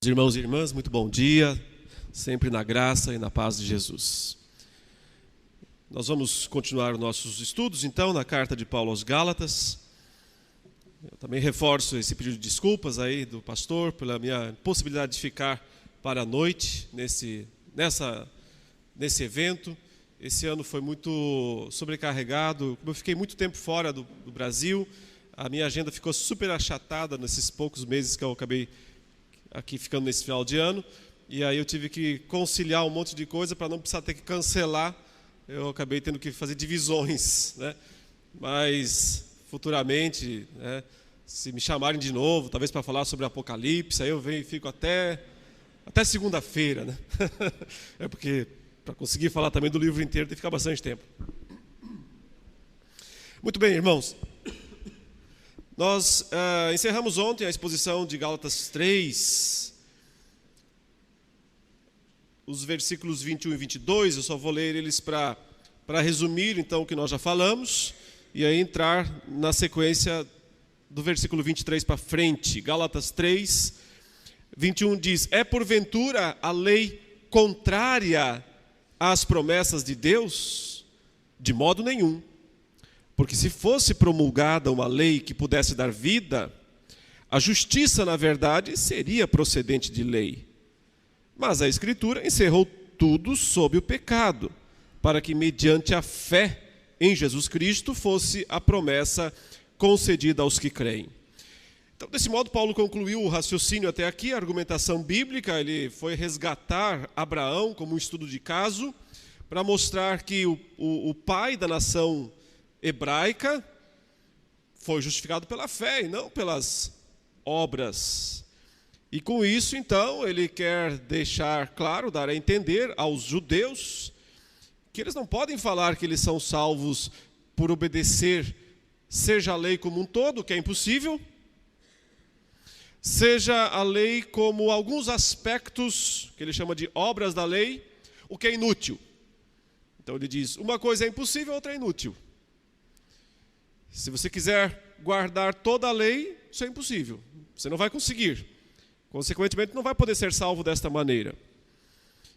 Irmãos e irmãs, muito bom dia, sempre na graça e na paz de Jesus. Nós vamos continuar nossos estudos, então, na carta de Paulo aos Gálatas. Eu também reforço esse pedido de desculpas aí do pastor pela minha possibilidade de ficar para a noite nesse evento. Esse ano foi muito sobrecarregado, eu fiquei muito tempo fora do Brasil, a minha agenda ficou super achatada nesses poucos meses que eu acabei aqui ficando nesse final de ano, e aí eu tive que conciliar um monte de coisa para não precisar ter que cancelar. Eu acabei tendo que fazer divisões, né? Mas futuramente, né, se me chamarem de novo, talvez para falar sobre Apocalipse, aí eu venho e fico até segunda-feira, né? É porque para conseguir falar também do livro inteiro tem que ficar bastante tempo. Muito bem, irmãos. Nós encerramos ontem a exposição de Gálatas 3, os versículos 21 e 22, eu só vou ler eles para resumir então o que nós já falamos, e aí entrar na sequência do versículo 23 para frente. Gálatas 3, 21 diz: é porventura a lei contrária às promessas de Deus? De modo nenhum. Porque se fosse promulgada uma lei que pudesse dar vida, a justiça, na verdade, seria procedente de lei. Mas a Escritura encerrou tudo sob o pecado, para que, mediante a fé em Jesus Cristo, fosse a promessa concedida aos que creem. Então, desse modo, Paulo concluiu o raciocínio até aqui, a argumentação bíblica. Ele foi resgatar Abraão como um estudo de caso, para mostrar que o pai da nação hebraica foi justificado pela fé e não pelas obras. E com isso, então, ele quer deixar claro, dar a entender aos judeus que eles não podem falar que eles são salvos por obedecer, seja a lei como um todo, que é impossível, seja a lei como alguns aspectos, que ele chama de obras da lei, o que é inútil. Então ele diz, uma coisa é impossível, outra é inútil. Se você quiser guardar toda a lei, isso é impossível. Você não vai conseguir. Consequentemente, não vai poder ser salvo desta maneira.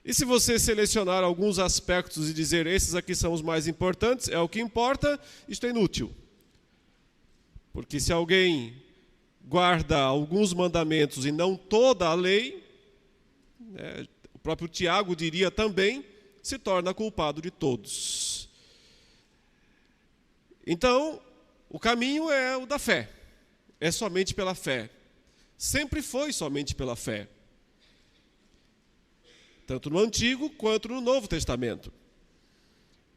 E se você selecionar alguns aspectos e dizer, esses aqui são os mais importantes, é o que importa, isto é inútil. Porque se alguém guarda alguns mandamentos e não toda a lei, o próprio Tiago diria também, se torna culpado de todos. Então, o caminho é o da fé, é somente pela fé. Sempre foi somente pela fé. Tanto no Antigo quanto no Novo Testamento.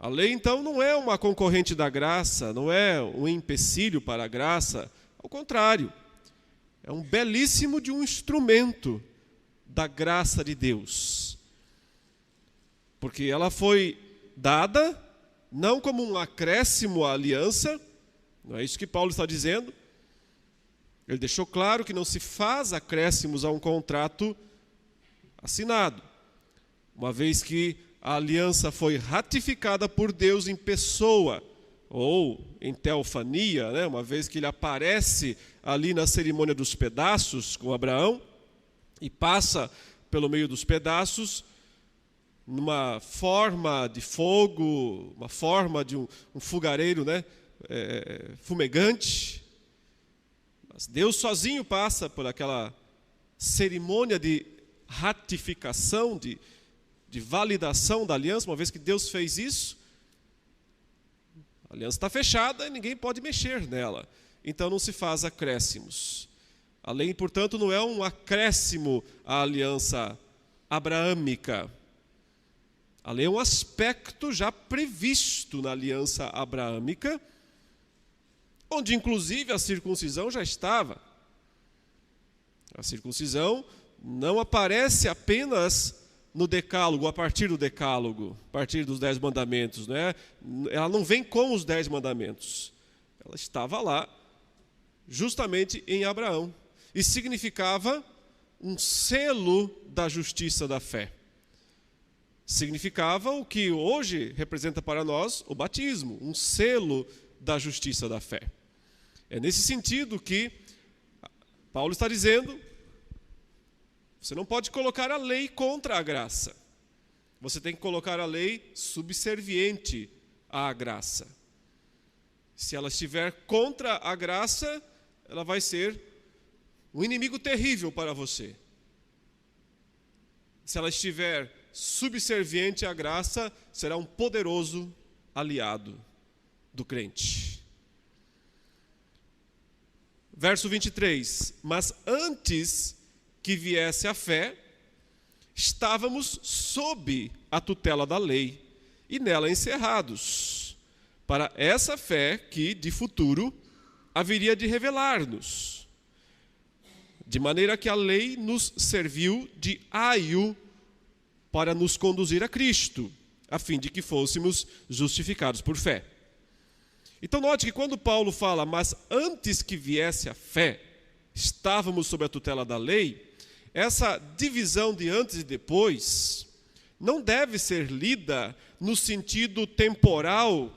A lei, então, não é uma concorrente da graça, não é um empecilho para a graça. Ao contrário, é um belíssimo de um instrumento da graça de Deus. Porque ela foi dada não como um acréscimo à aliança. Não é isso que Paulo está dizendo. Ele deixou claro que não se faz acréscimos a um contrato assinado, uma vez que a aliança foi ratificada por Deus em pessoa, ou em teofania, né? Uma vez que ele aparece ali na cerimônia dos pedaços com Abraão, e passa pelo meio dos pedaços, numa forma de fogo, uma forma de um fogareiro, né? Fumegante. Mas Deus sozinho passa por aquela cerimônia de ratificação, de validação da aliança. Uma vez que Deus fez isso, a aliança está fechada e ninguém pode mexer nela. Então não se faz acréscimos. A lei, portanto, não é um acréscimo à aliança abraâmica. A lei é um aspecto já previsto na aliança abraâmica, onde inclusive a circuncisão já estava. A circuncisão não aparece apenas no decálogo, a partir do decálogo, a partir dos 10 mandamentos, né? Ela não vem com os 10 mandamentos. Ela estava lá, justamente em Abraão, e significava um selo da justiça da fé. Significava o que hoje representa para nós o batismo, um selo da justiça da fé. É nesse sentido que Paulo está dizendo Você não pode colocar a lei contra a graça. Você tem que colocar a lei subserviente à graça. Se ela estiver contra a graça, ela vai ser um inimigo terrível para você. Se ela estiver subserviente à graça, será um poderoso aliado do crente. Verso 23. Mas antes que viesse a fé, estávamos sob a tutela da lei e nela encerrados, para essa fé que, de futuro, haveria de revelar-nos. De maneira que a lei nos serviu de aio para nos conduzir a Cristo, a fim de que fôssemos justificados por fé. Então note que quando Paulo fala, mas antes que viesse a fé, estávamos sob a tutela da lei, essa divisão de antes e depois não deve ser lida no sentido temporal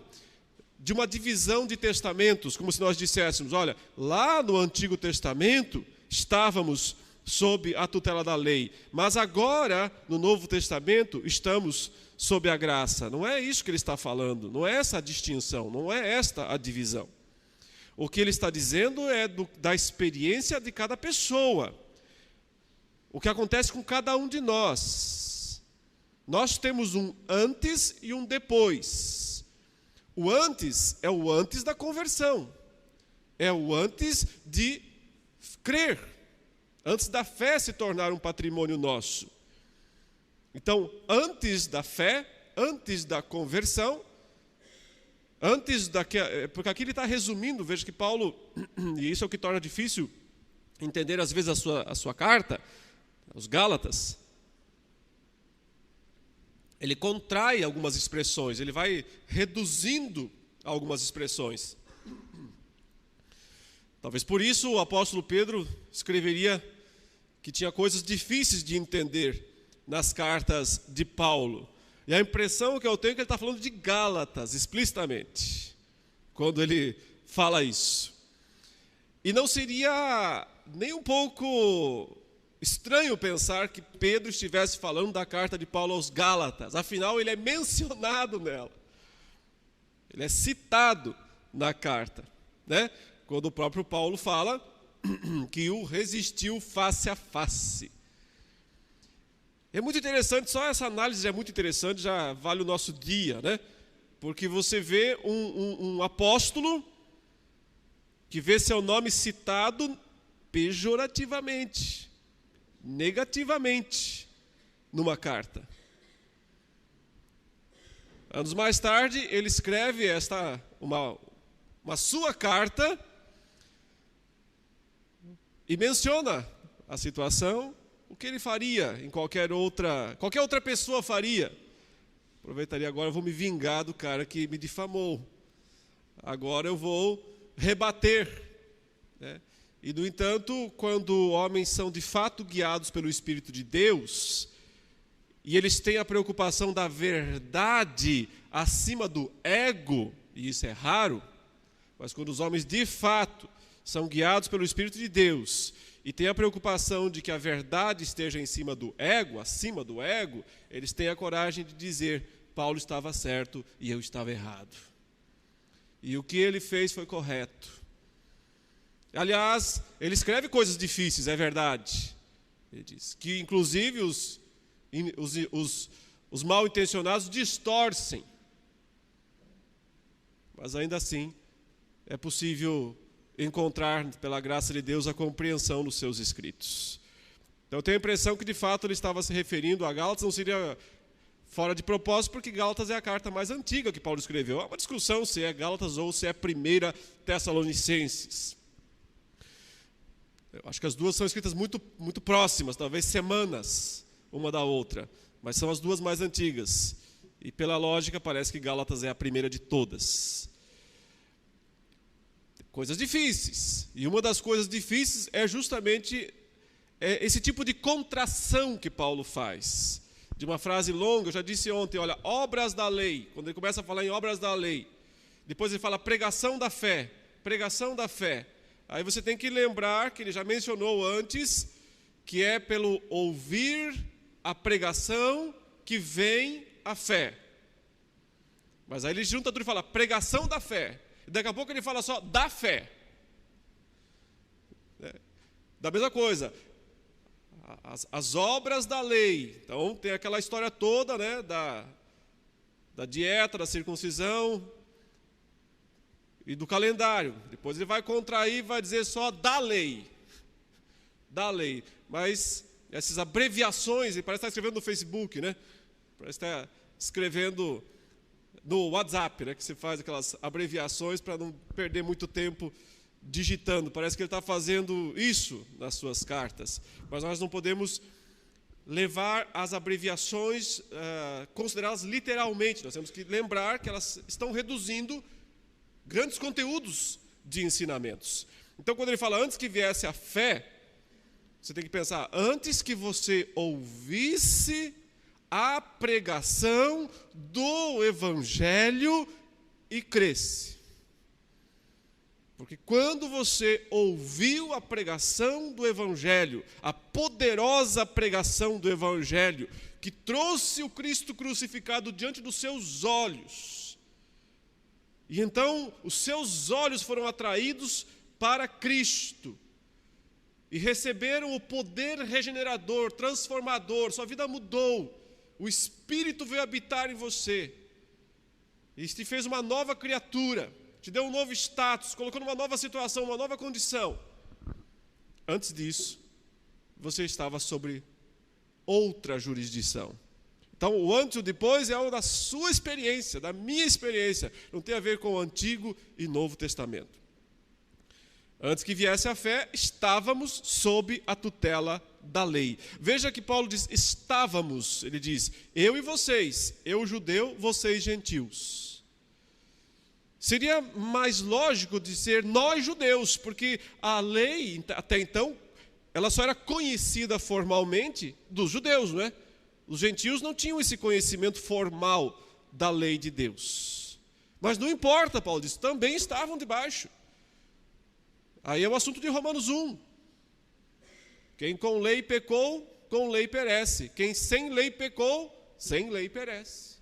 de uma divisão de testamentos, como se nós disséssemos, olha, lá no Antigo Testamento estávamos sob a tutela da lei, mas agora, no Novo Testamento, estamos sob a graça. Não é isso que ele está falando, não é essa a distinção, não é esta a divisão. O que ele está dizendo é da experiência de cada pessoa. O que acontece com cada um de nós. Nós temos um antes e um depois. O antes é o antes da conversão. É o antes de crer. Antes da fé se tornar um patrimônio nosso. Então, antes da fé, antes da conversão, porque aqui ele está resumindo, veja que Paulo, e isso é o que torna difícil entender às vezes a sua carta, os Gálatas, ele contrai algumas expressões, ele vai reduzindo algumas expressões. Talvez por isso o apóstolo Pedro escreveria que tinha coisas difíceis de entender nas cartas de Paulo. E a impressão que eu tenho é que ele está falando de Gálatas, explicitamente, quando ele fala isso. E não seria nem um pouco estranho pensar que Pedro estivesse falando da carta de Paulo aos Gálatas. Afinal, ele é mencionado nela. Ele é citado na carta, né? Quando o próprio Paulo fala que o resistiu face a face. É muito interessante, só essa análise é muito interessante, já vale o nosso dia, né? Porque você vê um apóstolo que vê seu nome citado pejorativamente, negativamente, numa carta. Anos mais tarde, ele escreve uma sua carta e menciona a situação, o que ele faria em qualquer outra pessoa faria. Aproveitaria agora, eu vou me vingar do cara que me difamou. Agora eu vou rebater, né? E, no entanto, quando homens são de fato guiados pelo Espírito de Deus, e eles têm a preocupação da verdade acima do ego, e isso é raro, mas quando os homens de fato são guiados pelo Espírito de Deus, e têm a preocupação de que a verdade esteja em cima do ego, acima do ego, eles têm a coragem de dizer, Paulo estava certo e eu estava errado. E o que ele fez foi correto. Aliás, ele escreve coisas difíceis, é verdade. Ele diz que, inclusive, os mal intencionados distorcem. Mas ainda assim, é possível encontrar, pela graça de Deus, a compreensão nos seus escritos. Então eu tenho a impressão que de fato ele estava se referindo a Gálatas, não seria fora de propósito, porque Gálatas é a carta mais antiga que Paulo escreveu. Há uma discussão se é Gálatas ou se é 1 Tessalonicenses. Eu acho que as duas são escritas muito, muito próximas, talvez semanas uma da outra, mas são as duas mais antigas. E pela lógica parece que Gálatas é a primeira de todas. Coisas difíceis. E uma das coisas difíceis é justamente esse tipo de contração que Paulo faz. De uma frase longa, eu já disse ontem, olha, obras da lei. Quando ele começa a falar em obras da lei, depois ele fala pregação da fé, pregação da fé. Aí você tem que lembrar que ele já mencionou antes que é pelo ouvir a pregação que vem a fé. Mas aí ele junta tudo e fala pregação da fé. E daqui a pouco ele fala só da fé. Da mesma coisa, as obras da lei. Então tem aquela história toda, né, da dieta, da circuncisão e do calendário. Depois ele vai contrair e vai dizer só da lei. Da lei. Mas essas abreviações, ele parece estar escrevendo no Facebook, né? Parece estar escrevendo no WhatsApp, né? Que você faz aquelas abreviações para não perder muito tempo digitando. Parece que ele está fazendo isso nas suas cartas. Mas nós não podemos levar as abreviações, considerá-las literalmente. Nós temos que lembrar que elas estão reduzindo grandes conteúdos de ensinamentos. Então, quando ele fala antes que viesse a fé, você tem que pensar, antes que você ouvisse a pregação do Evangelho e cresce. Porque quando você ouviu a pregação do Evangelho, a poderosa pregação do Evangelho, que trouxe o Cristo crucificado diante dos seus olhos, e então os seus olhos foram atraídos para Cristo, e receberam o poder regenerador, transformador, sua vida mudou, o Espírito veio habitar em você, e te fez uma nova criatura, te deu um novo status, colocou numa nova situação, uma nova condição. Antes disso, você estava sobre outra jurisdição. Então, o antes e o depois é algo da sua experiência, da minha experiência. Não tem a ver com o Antigo e Novo Testamento. Antes que viesse a fé, estávamos sob a tutela da lei. Veja que Paulo diz, estávamos, ele diz, eu e vocês, eu judeu, vocês gentios. Seria mais lógico dizer nós judeus, porque a lei, até então, ela só era conhecida formalmente dos judeus, não é? Os gentios não tinham esse conhecimento formal da lei de Deus. Mas não importa, Paulo diz, também estavam debaixo. Aí é o assunto de Romanos 1. Quem com lei pecou, com lei perece. Quem sem lei pecou, sem lei perece.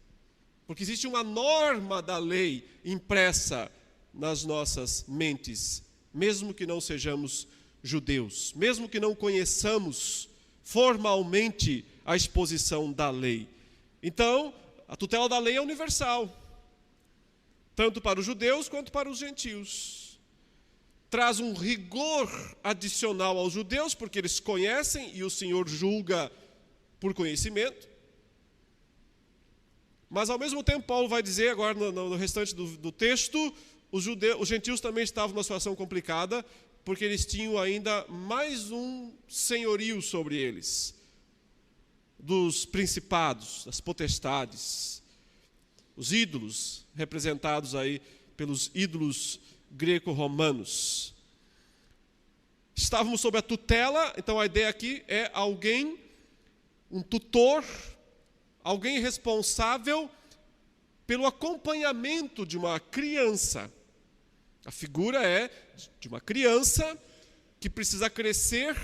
Porque existe uma norma da lei impressa nas nossas mentes, mesmo que não sejamos judeus, mesmo que não conheçamos formalmente a exposição da lei. Então, a tutela da lei é universal, tanto para os judeus quanto para os gentios. Traz um rigor adicional aos judeus, porque eles conhecem e o Senhor julga por conhecimento. Mas ao mesmo tempo, Paulo vai dizer agora no restante do texto, os gentios também estavam numa situação complicada, porque eles tinham ainda mais um senhorio sobre eles, dos principados, das potestades, os ídolos, representados aí pelos ídolos greco-romanos. Estávamos sob a tutela, então a ideia aqui é alguém, um tutor, alguém responsável pelo acompanhamento de uma criança. A figura é de uma criança que precisa crescer,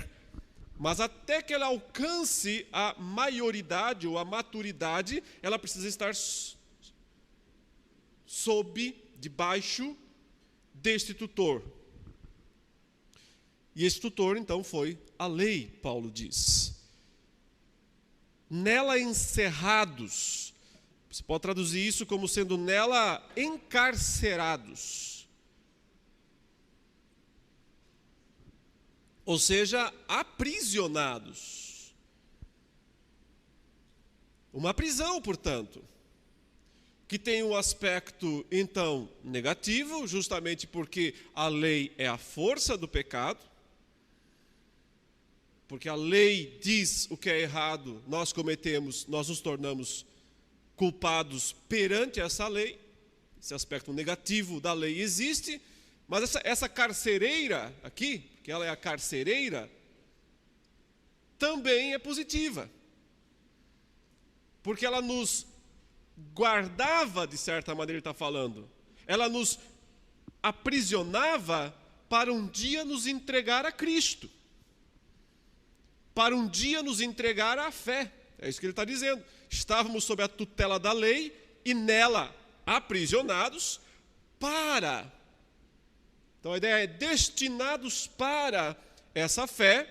mas até que ela alcance a maioridade ou a maturidade, ela precisa estar debaixo deste tutor. E esse tutor, então, foi a lei, Paulo diz. Nela encerrados, você pode traduzir isso como sendo nela encarcerados. Ou seja, aprisionados. Uma prisão, portanto, que tem um aspecto, então, negativo, justamente porque a lei é a força do pecado. Porque a lei diz o que é errado, nós cometemos, nós nos tornamos culpados perante essa lei. Esse aspecto negativo da lei existe, mas essa carcereira aqui, que ela é a carcereira, também é positiva. Porque ela nos guardava, de certa maneira ele está falando, ela nos aprisionava para um dia nos entregar a Cristo. para um dia nos entregar à fé. É isso que ele está dizendo. Estávamos sob a tutela da lei e nela aprisionados para. Então a ideia é destinados para essa fé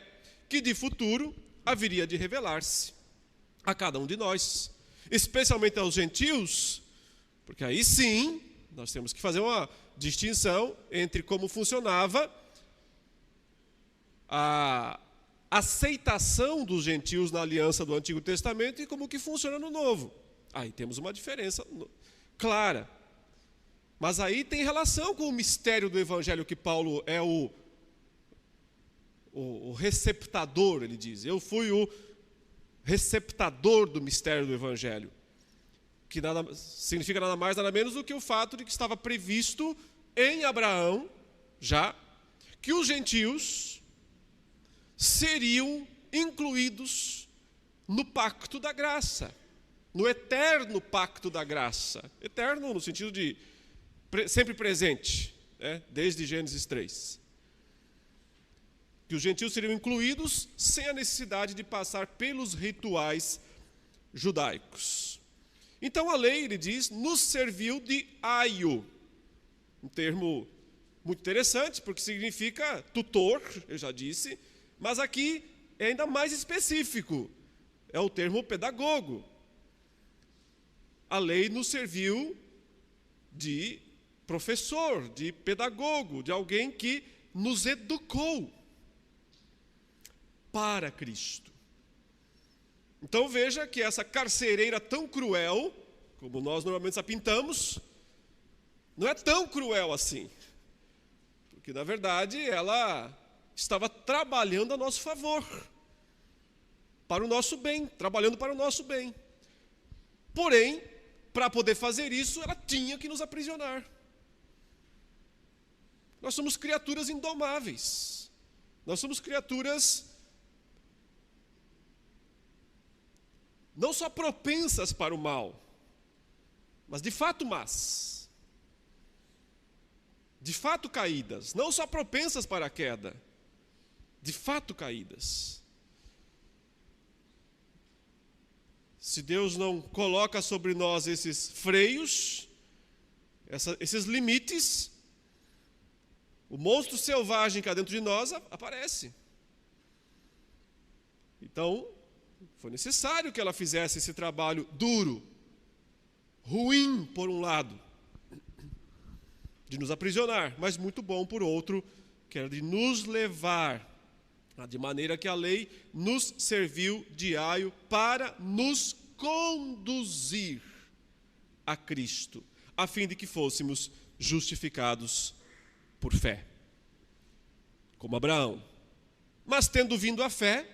que de futuro haveria de revelar-se a cada um de nós, especialmente aos gentios, porque aí sim nós temos que fazer uma distinção entre como funcionava a aceitação dos gentios na aliança do Antigo Testamento e como que funciona no Novo. Aí temos uma diferença clara. Mas aí tem relação com o mistério do Evangelho, que Paulo é o receptador, ele diz. Eu fui o receptador do mistério do Evangelho. Que significa nada mais, nada menos do que o fato de que estava previsto em Abraão, já, que os gentios seriam incluídos no pacto da graça, no eterno pacto da graça. Eterno no sentido de sempre presente, né? Desde Gênesis 3. Que os gentios seriam incluídos sem a necessidade de passar pelos rituais judaicos. Então a lei, ele diz, nos serviu de aio, um termo muito interessante, porque significa tutor, eu já disse, mas aqui é ainda mais específico, é o termo pedagogo. A lei nos serviu de professor, de pedagogo, de alguém que nos educou para Cristo. Então veja que essa carcereira tão cruel, como nós normalmente a pintamos, não é tão cruel assim. Porque na verdade ela estava trabalhando a nosso favor, para o nosso bem, trabalhando para o nosso bem. Porém, para poder fazer isso, ela tinha que nos aprisionar. Nós somos criaturas indomáveis. Nós somos criaturas não só propensas para o mal, mas de fato más. De fato caídas. Não só propensas para a queda, de fato caídas. Se Deus não coloca sobre nós esses freios, esses limites, o monstro selvagem que há dentro de nós aparece. Então, foi necessário que ela fizesse esse trabalho duro, ruim por um lado, de nos aprisionar, mas muito bom por outro, que era de nos levar, de maneira que a lei nos serviu de aio para nos conduzir a Cristo, a fim de que fôssemos justificados por fé, como Abraão. Mas tendo vindo a fé,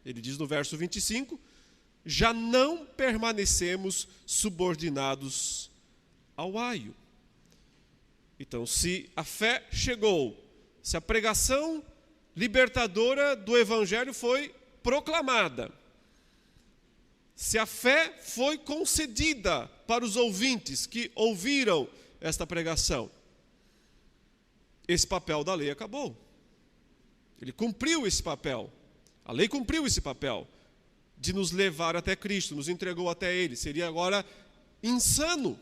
ele diz no verso 25, já não permanecemos subordinados ao aio. Então, se a fé chegou, se a pregação libertadora do Evangelho foi proclamada, se a fé foi concedida para os ouvintes que ouviram esta pregação, esse papel da lei acabou. Ele cumpriu esse papel. A lei cumpriu esse papel de nos levar até Cristo, nos entregou até Ele. Seria agora insano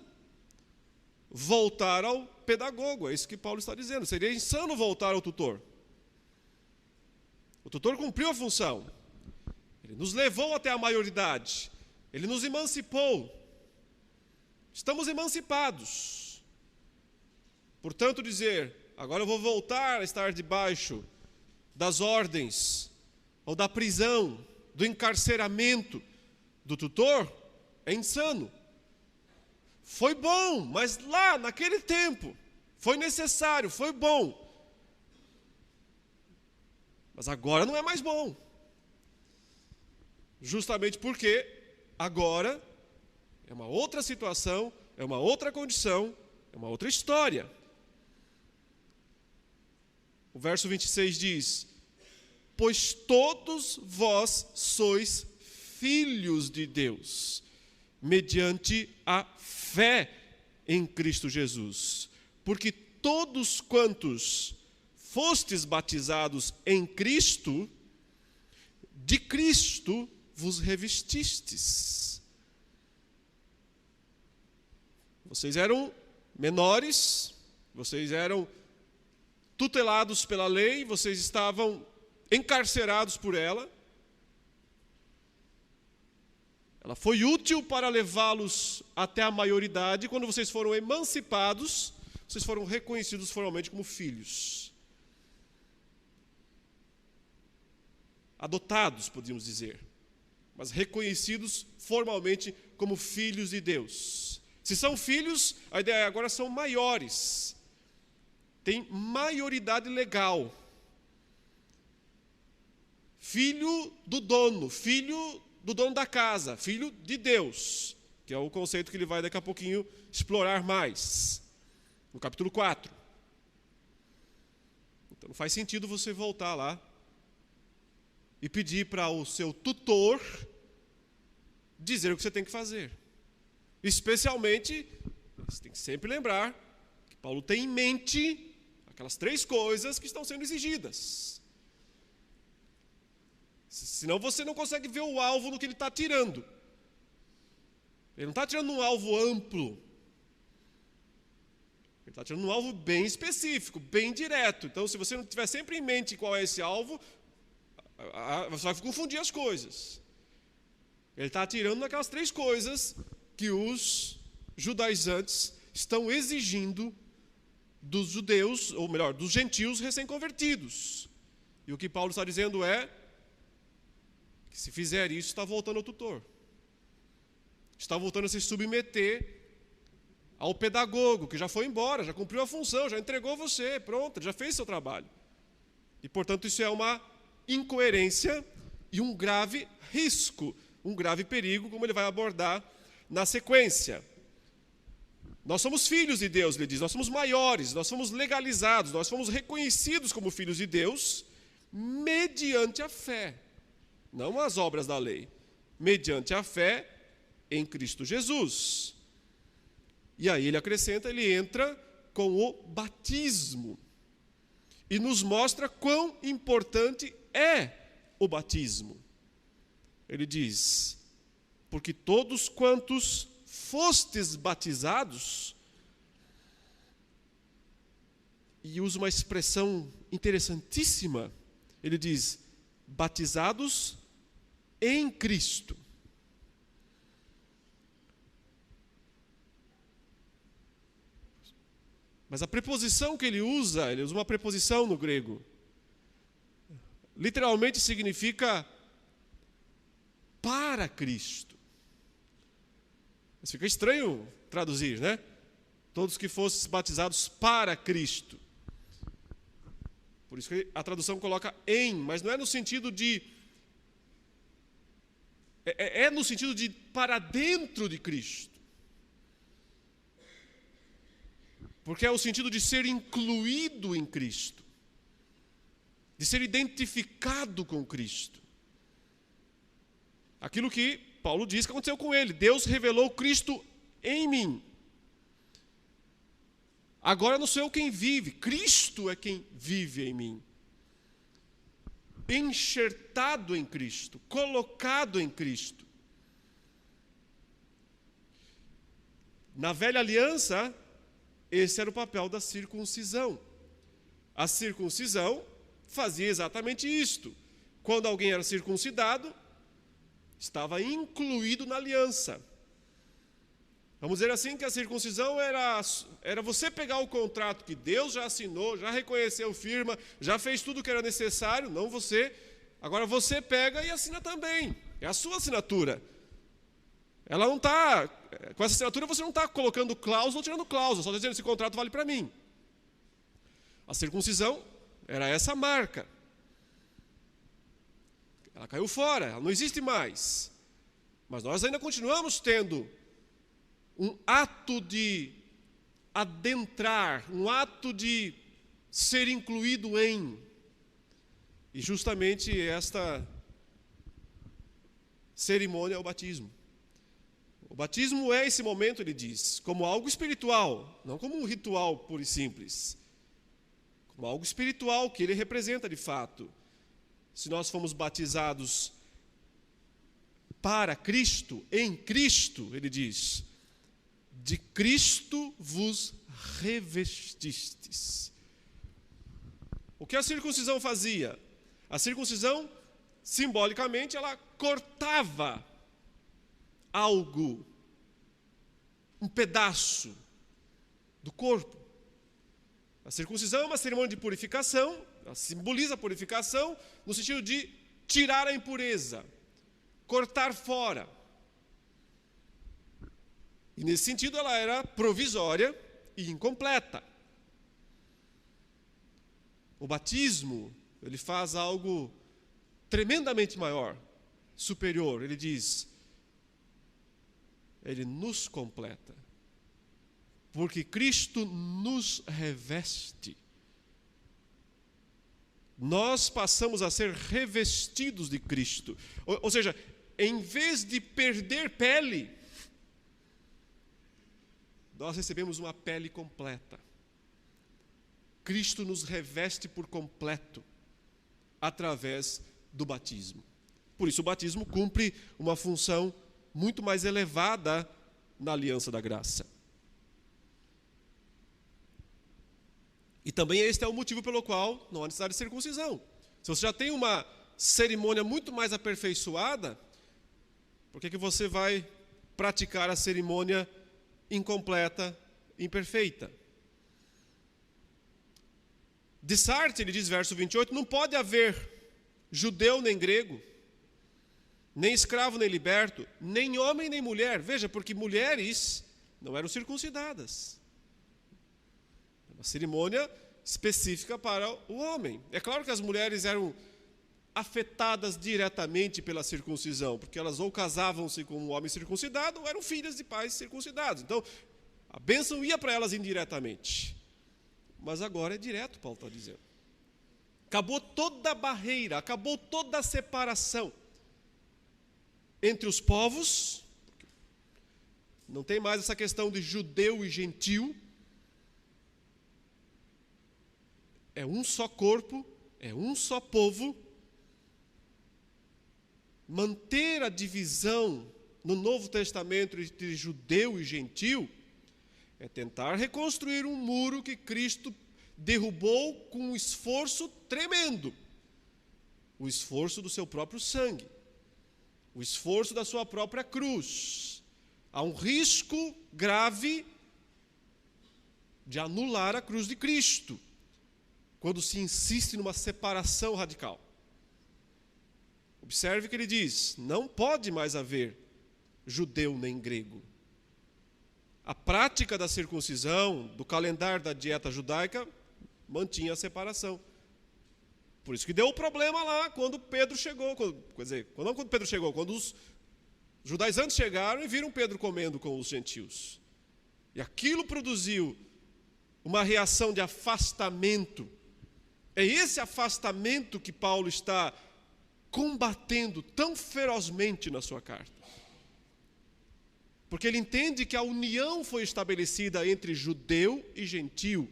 voltar ao pedagogo, é isso que Paulo está dizendo. Seria insano voltar ao tutor. O tutor cumpriu a função. Ele nos levou até a maioridade. Ele nos emancipou. Estamos emancipados. Portanto, dizer, agora eu vou voltar a estar debaixo das ordens ou da prisão, do encarceramento do tutor, é insano. Foi bom, mas lá, naquele tempo, foi necessário, foi bom. Mas agora não é mais bom. Justamente porque agora é uma outra situação, é uma outra condição, é uma outra história. O verso 26 diz: pois todos vós sois filhos de Deus, mediante a fé em Cristo Jesus. Porque todos quantos fostes batizados em Cristo, de Cristo vos revestistes. Vocês eram menores, vocês eram tutelados pela lei, vocês estavam encarcerados por ela. Ela foi útil para levá-los até a maioridade. Quando vocês foram emancipados, vocês foram reconhecidos formalmente como filhos. Adotados, podíamos dizer, mas reconhecidos formalmente como filhos de Deus. Se são filhos, a ideia agora são maiores. Tem maioridade legal. Filho do dono, filho do dono da casa, filho de Deus, que é o conceito que ele vai daqui a pouquinho explorar mais, no capítulo 4. Então não faz sentido você voltar lá e pedir para o seu tutor dizer o que você tem que fazer. Especialmente, você tem que sempre lembrar que Paulo tem em mente aquelas 3 coisas que estão sendo exigidas. Senão você não consegue ver o alvo no que ele está atirando. Ele não está atirando num alvo amplo. Ele está atirando num alvo bem específico, bem direto. Então, se você não tiver sempre em mente qual é esse alvo, você vai confundir as coisas. Ele está atirando naquelas 3 coisas que os judaizantes estão exigindo dos judeus, ou melhor, dos gentios recém-convertidos. E o que Paulo está dizendo é que se fizer isso, está voltando ao tutor. Está voltando a se submeter ao pedagogo, que já foi embora, já cumpriu a função, já entregou você, pronto, já fez seu trabalho. E, portanto, isso é uma incoerência e um grave risco, um grave perigo, como ele vai abordar na sequência. Nós somos filhos de Deus, ele diz, nós somos maiores, nós somos legalizados, nós fomos reconhecidos como filhos de Deus mediante a fé. Não as obras da lei, mediante a fé em Cristo Jesus. E aí ele acrescenta, ele entra com o batismo e nos mostra quão importante é o batismo. Ele diz, porque todos quantos fostes batizados, e usa uma expressão interessantíssima, ele diz, batizados em Cristo. Mas a preposição que ele usa uma preposição no grego. Literalmente significa para Cristo. Mas fica estranho traduzir, né? Todos que fossem batizados para Cristo. Por isso que a tradução coloca em, mas não é no sentido de... É no sentido de para dentro de Cristo. Porque é o sentido de ser incluído em Cristo. De ser identificado com Cristo. Aquilo que Paulo diz que aconteceu com ele. Deus revelou Cristo em mim. Agora não sou eu quem vive, Cristo é quem vive em mim. Enxertado em Cristo, colocado em Cristo. Na velha aliança, esse era o papel da circuncisão. A circuncisão fazia exatamente isto. Quando alguém era circuncidado, estava incluído na aliança. Vamos dizer assim que a circuncisão era você pegar o contrato que Deus já assinou, já reconheceu firma, já fez tudo o que era necessário, não você. Agora você pega e assina também. É a sua assinatura. Ela não está... Com essa assinatura você não está colocando cláusula ou tirando cláusula, só está dizendo esse contrato vale para mim. A circuncisão era essa marca. Ela caiu fora, ela não existe mais. Mas nós ainda continuamos tendo um ato de adentrar, um ato de ser incluído em. E justamente esta cerimônia é o batismo. O batismo é esse momento, ele diz, como algo espiritual, não como um ritual puro e simples. Como algo espiritual que ele representa de fato. se nós fomos batizados para Cristo, em Cristo, ele diz, de Cristo vos revestistes. O que a circuncisão fazia? A circuncisão, simbolicamente, ela cortava algo, um pedaço do corpo. A circuncisão é uma cerimônia de purificação, ela simboliza a purificação no sentido de tirar a impureza, cortar fora. E nesse sentido ela era provisória e incompleta. O batismo, ele faz algo tremendamente maior, superior. Ele diz, ele nos completa. Porque Cristo nos reveste. Nós passamos a ser revestidos de Cristo. Ou seja, em vez de perder pele, nós recebemos uma pele completa. Cristo nos reveste por completo através do batismo. Por isso o batismo cumpre uma função muito mais elevada na aliança da graça. E também este é o motivo pelo qual não há necessidade de circuncisão. Se você já tem uma cerimônia muito mais aperfeiçoada, por que você vai praticar a cerimônia incompleta, imperfeita? De Sartre, ele diz, verso 28, não pode haver judeu nem grego, nem escravo nem liberto, nem homem nem mulher. Veja, porque mulheres não eram circuncidadas. Uma cerimônia específica para o homem. É claro que as mulheres eram afetadas diretamente pela circuncisão, porque elas ou casavam-se com um homem circuncidado ou eram filhas de pais circuncidados. Então, a bênção ia para elas indiretamente. Mas agora é direto, Paulo está dizendo. Acabou toda a barreira, acabou toda a separação entre os povos. Não tem mais essa questão de judeu e gentil. É um só corpo, é um só povo. Manter a divisão no Novo Testamento entre judeu e gentil é tentar reconstruir um muro que Cristo derrubou com um esforço tremendo. O esforço do seu próprio sangue. O esforço da sua própria cruz. Há um risco grave de anular a cruz de Cristo, quando se insiste numa separação radical. Observe que ele diz, não pode mais haver judeu nem grego. A prática da circuncisão, do calendário da dieta judaica, mantinha a separação. Por isso que deu o problema lá quando Pedro chegou. Quando Pedro chegou, quando os judaizantes chegaram e viram Pedro comendo com os gentios. E aquilo produziu uma reação de afastamento. É esse afastamento que Paulo está combatendo tão ferozmente na sua carta. Porque ele entende que a união foi estabelecida entre judeu e gentil,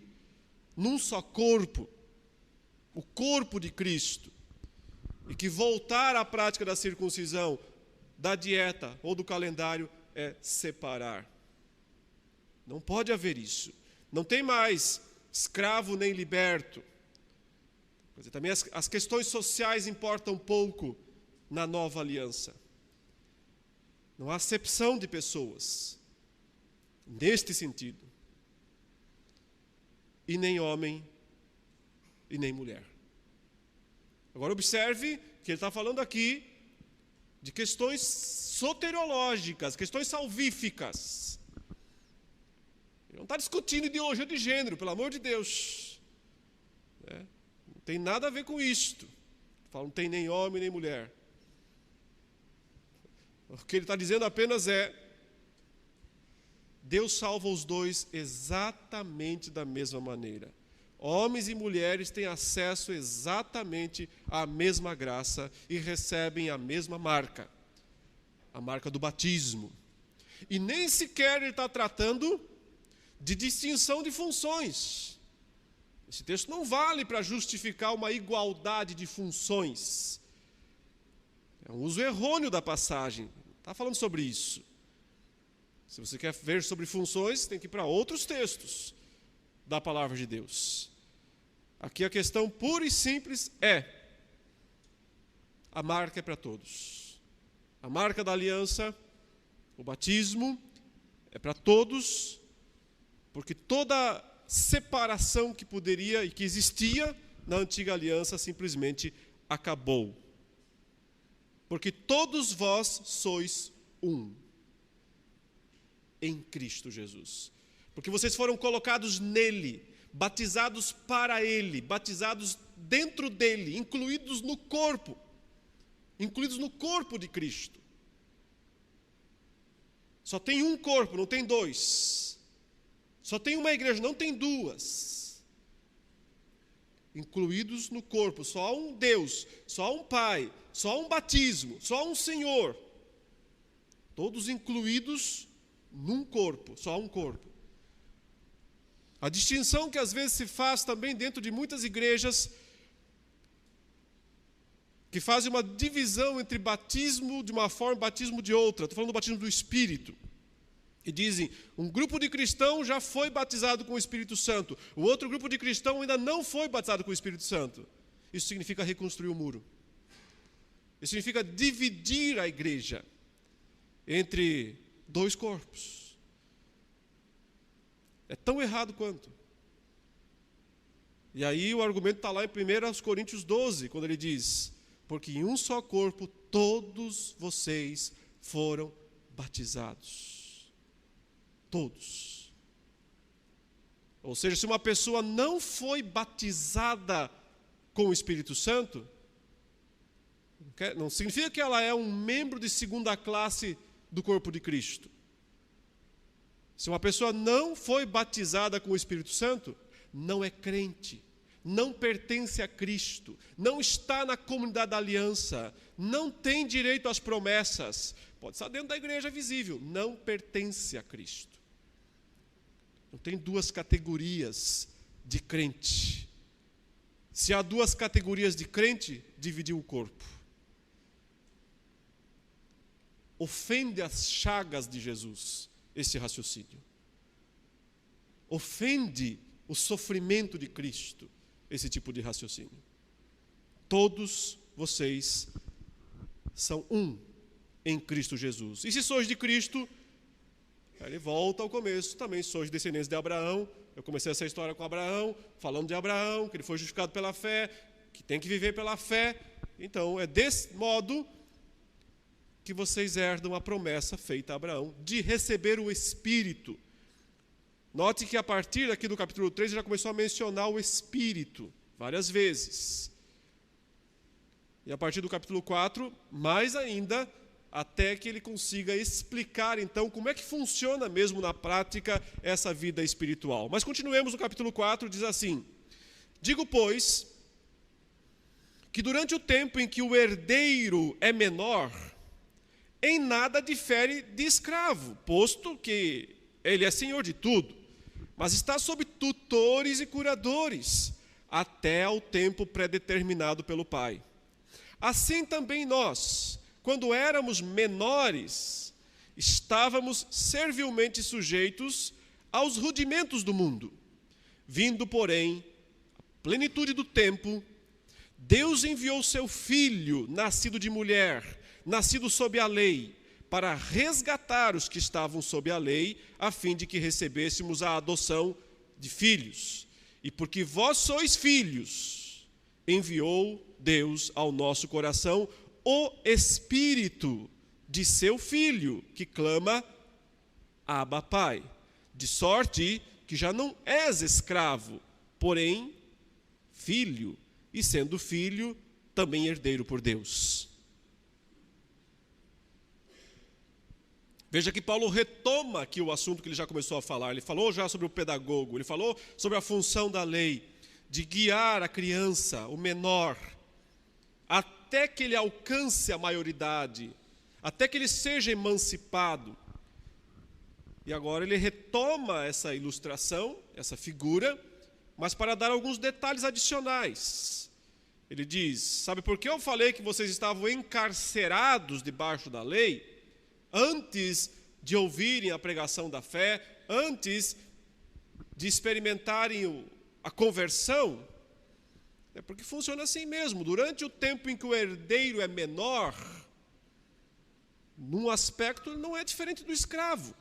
num só corpo, o corpo de Cristo. E que voltar à prática da circuncisão, da dieta ou do calendário é separar. Não pode haver isso. Não tem mais escravo nem liberto. Quer dizer, também as questões sociais importam pouco na nova aliança. Não há acepção de pessoas, neste sentido. E nem homem, e nem mulher. Agora observe que ele está falando aqui de questões soteriológicas, questões salvíficas. Ele não está discutindo ideologia de gênero, pelo amor de Deus. Não tem nada a ver com isto. Fala, não tem nem homem, nem mulher. O que ele está dizendo apenas é, Deus salva os dois exatamente da mesma maneira. Homens e mulheres têm acesso exatamente à mesma graça e recebem a mesma marca, a marca do batismo. E nem sequer ele está tratando de distinção de funções. Esse texto não vale para justificar uma igualdade de funções. É um uso errôneo da passagem. Não está falando sobre isso. Se você quer ver sobre funções, tem que ir para outros textos da palavra de Deus. Aqui a questão pura e simples é: a marca é para todos. A marca da aliança, o batismo, é para todos, porque toda separação que poderia e que existia na antiga aliança simplesmente acabou. Porque todos vós sois um em Cristo Jesus. Porque vocês foram colocados nele, batizados para ele, batizados dentro dele, incluídos no corpo de Cristo. Só tem um corpo, não tem dois. Só tem uma igreja, não tem duas. Incluídos no corpo, só um Deus, só um Pai, só um batismo, só um Senhor. Todos incluídos num corpo, só um corpo. A distinção que às vezes se faz também dentro de muitas igrejas, que fazem uma divisão entre batismo de uma forma e batismo de outra. Estou falando do batismo do Espírito. E dizem, um grupo de cristãos já foi batizado com o Espírito Santo, o outro grupo de cristãos ainda não foi batizado com o Espírito Santo. Isso significa reconstruir o muro. Isso significa dividir a igreja entre dois corpos. É tão errado quanto. E aí o argumento está lá em 1 Coríntios 12, quando ele diz: porque em um só corpo todos vocês foram batizados. Todos. Ou seja, se uma pessoa não foi batizada com o Espírito Santo, não significa que ela é um membro de segunda classe do corpo de Cristo. Se uma pessoa não foi batizada com o Espírito Santo, não é crente, não pertence a Cristo, não está na comunidade da aliança, não tem direito às promessas, pode estar dentro da igreja visível, não pertence a Cristo. Não tem duas categorias de crente. Se há duas categorias de crente, dividiu o corpo. Ofende as chagas de Jesus, esse raciocínio. Ofende o sofrimento de Cristo, esse tipo de raciocínio. Todos vocês são um em Cristo Jesus. E se sois de Cristo, ele volta ao começo, também sois descendentes de Abraão. Eu comecei essa história com Abraão, falando de Abraão, que ele foi justificado pela fé, que tem que viver pela fé. Então, é desse modo que vocês herdam a promessa feita a Abraão, de receber o Espírito. Note que a partir aqui do capítulo 3, ele já começou a mencionar o Espírito, várias vezes. E a partir do capítulo 4, mais ainda, até que ele consiga explicar, então, como é que funciona mesmo na prática essa vida espiritual. Mas continuemos no capítulo 4, diz assim: digo, pois, que durante o tempo em que o herdeiro é menor, em nada difere de escravo, posto que ele é senhor de tudo, mas está sob tutores e curadores, até ao tempo predeterminado pelo Pai. Assim também nós, quando éramos menores, estávamos servilmente sujeitos aos rudimentos do mundo. Vindo, porém, a plenitude do tempo, Deus enviou seu Filho, nascido de mulher, nascido sob a lei, para resgatar os que estavam sob a lei, a fim de que recebêssemos a adoção de filhos. E porque vós sois filhos, enviou Deus ao nosso coração o Espírito de seu Filho, que clama, Abba, Pai. De sorte que já não és escravo, porém filho, e sendo filho, também herdeiro por Deus. Veja que Paulo retoma aqui o assunto que ele já começou a falar. Ele falou já sobre o pedagogo, ele falou sobre a função da lei, de guiar a criança, o menor, até que ele alcance a maioridade, até que ele seja emancipado. E agora ele retoma essa ilustração, essa figura, mas para dar alguns detalhes adicionais. Ele diz: sabe por que eu falei que vocês estavam encarcerados debaixo da lei? Antes de ouvirem a pregação da fé, antes de experimentarem a conversão, é porque funciona assim mesmo. Durante o tempo em que o herdeiro é menor, num aspecto ele não é diferente do escravo.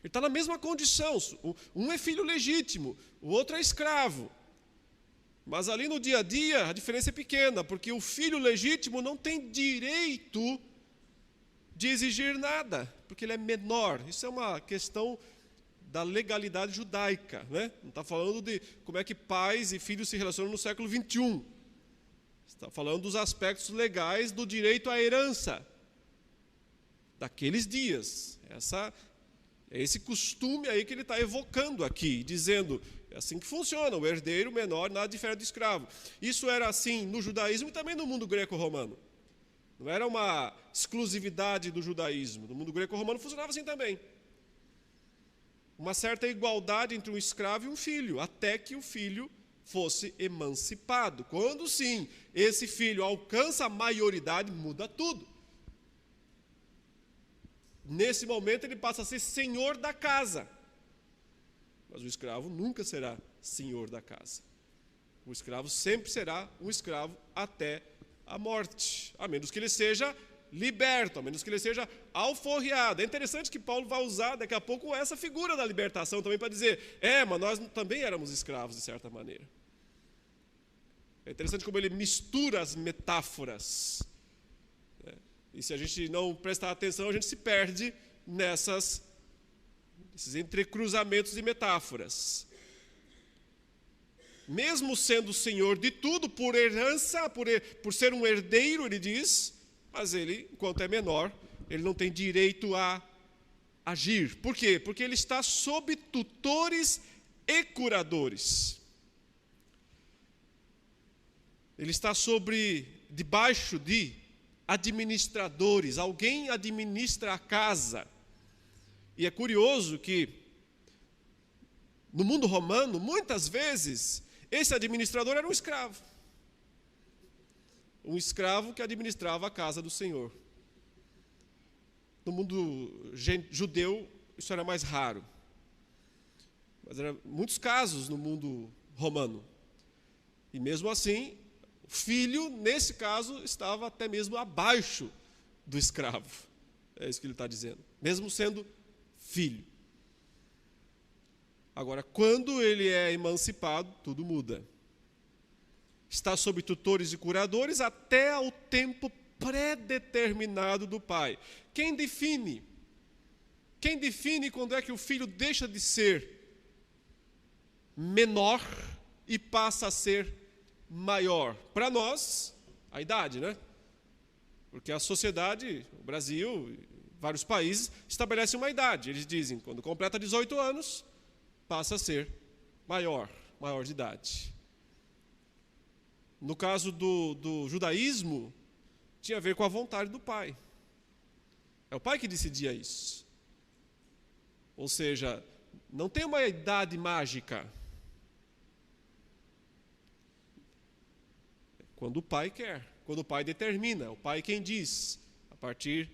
Ele está na mesma condição. Um é filho legítimo, o outro é escravo. Mas ali no dia a dia a diferença é pequena, porque o filho legítimo não tem direito de exigir nada, porque ele é menor. Isso é uma questão da legalidade judaica, né? Não está falando de como é que pais e filhos se relacionam no século 21. Está falando dos aspectos legais do direito à herança daqueles dias. É esse costume aí que ele está evocando aqui, dizendo: é assim que funciona, o herdeiro menor nada difere do escravo. Isso era assim no judaísmo e também no mundo greco-romano. Não era uma exclusividade do judaísmo. No mundo greco-romano funcionava assim também. Uma certa igualdade entre um escravo e um filho, até que o filho fosse emancipado. Quando sim, esse filho alcança a maioridade, muda tudo. Nesse momento ele passa a ser senhor da casa. Mas o escravo nunca será senhor da casa. O escravo sempre será um escravo até a morte, a menos que ele seja liberto, a menos que ele seja alforriado. É interessante que Paulo vai usar daqui a pouco essa figura da libertação também para dizer: mas nós também éramos escravos de certa maneira. É interessante como ele mistura as metáforas. E se a gente não prestar atenção, a gente se perde nesses entrecruzamentos de metáforas. Mesmo sendo senhor de tudo, por herança, por ser um herdeiro, ele diz, mas ele, enquanto é menor, ele não tem direito a agir. Por quê? Porque ele está sob tutores e curadores. Ele está debaixo de administradores. Alguém administra a casa. E é curioso que, no mundo romano, muitas vezes, esse administrador era um escravo. Um escravo que administrava a casa do Senhor. No mundo judeu, isso era mais raro. Mas eram muitos casos no mundo romano. E mesmo assim, o filho, nesse caso, estava até mesmo abaixo do escravo. É isso que ele está dizendo. Mesmo sendo filho. Agora, quando ele é emancipado, tudo muda. Está sob tutores e curadores até ao tempo pré-determinado do pai. Quem define quando é que o filho deixa de ser menor e passa a ser maior? Para nós, a idade, né? Porque a sociedade, o Brasil, vários países, estabelecem uma idade. Eles dizem, quando completa 18 anos, passa a ser maior de idade. No caso do judaísmo, tinha a ver com a vontade do pai. É o pai que decidia isso. Ou seja, não tem uma idade mágica. Quando o pai quer, quando o pai determina, o pai quem diz, a partir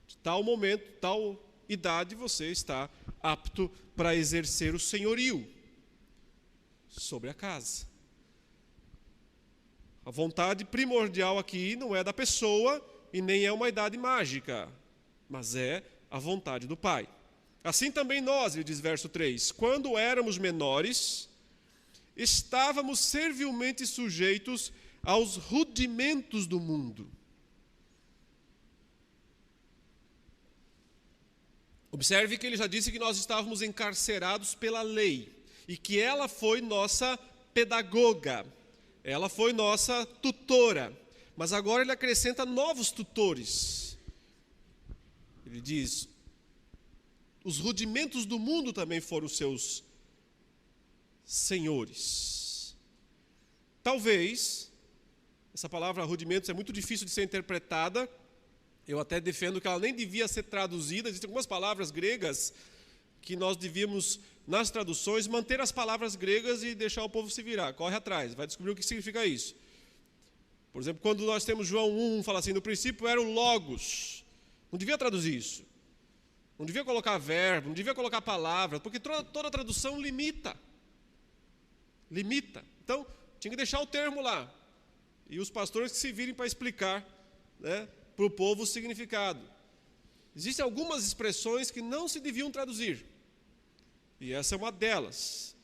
de tal momento, tal idade, você está apto para exercer o senhorio sobre a casa. A vontade primordial aqui não é da pessoa e nem é uma idade mágica, mas é a vontade do Pai. Assim também nós, ele diz verso 3, quando éramos menores, estávamos servilmente sujeitos aos rudimentos do mundo. Observe que ele já disse que nós estávamos encarcerados pela lei e que ela foi nossa pedagoga, ela foi nossa tutora, mas agora ele acrescenta novos tutores. Ele diz, os rudimentos do mundo também foram seus senhores. Talvez, essa palavra rudimentos é muito difícil de ser interpretada, eu até defendo que ela nem devia ser traduzida. Existem algumas palavras gregas que nós devíamos, nas traduções, manter as palavras gregas e deixar o povo se virar. Corre atrás, vai descobrir o que significa isso. Por exemplo, quando nós temos João 1, fala assim, no princípio era o Logos. Não devia traduzir isso. Não devia colocar verbo, não devia colocar palavra, porque toda tradução limita. Limita. Então, tinha que deixar o termo lá. E os pastores que se virem para explicar, né, para o povo o significado. Existem algumas expressões que não se deviam traduzir. E essa é uma delas.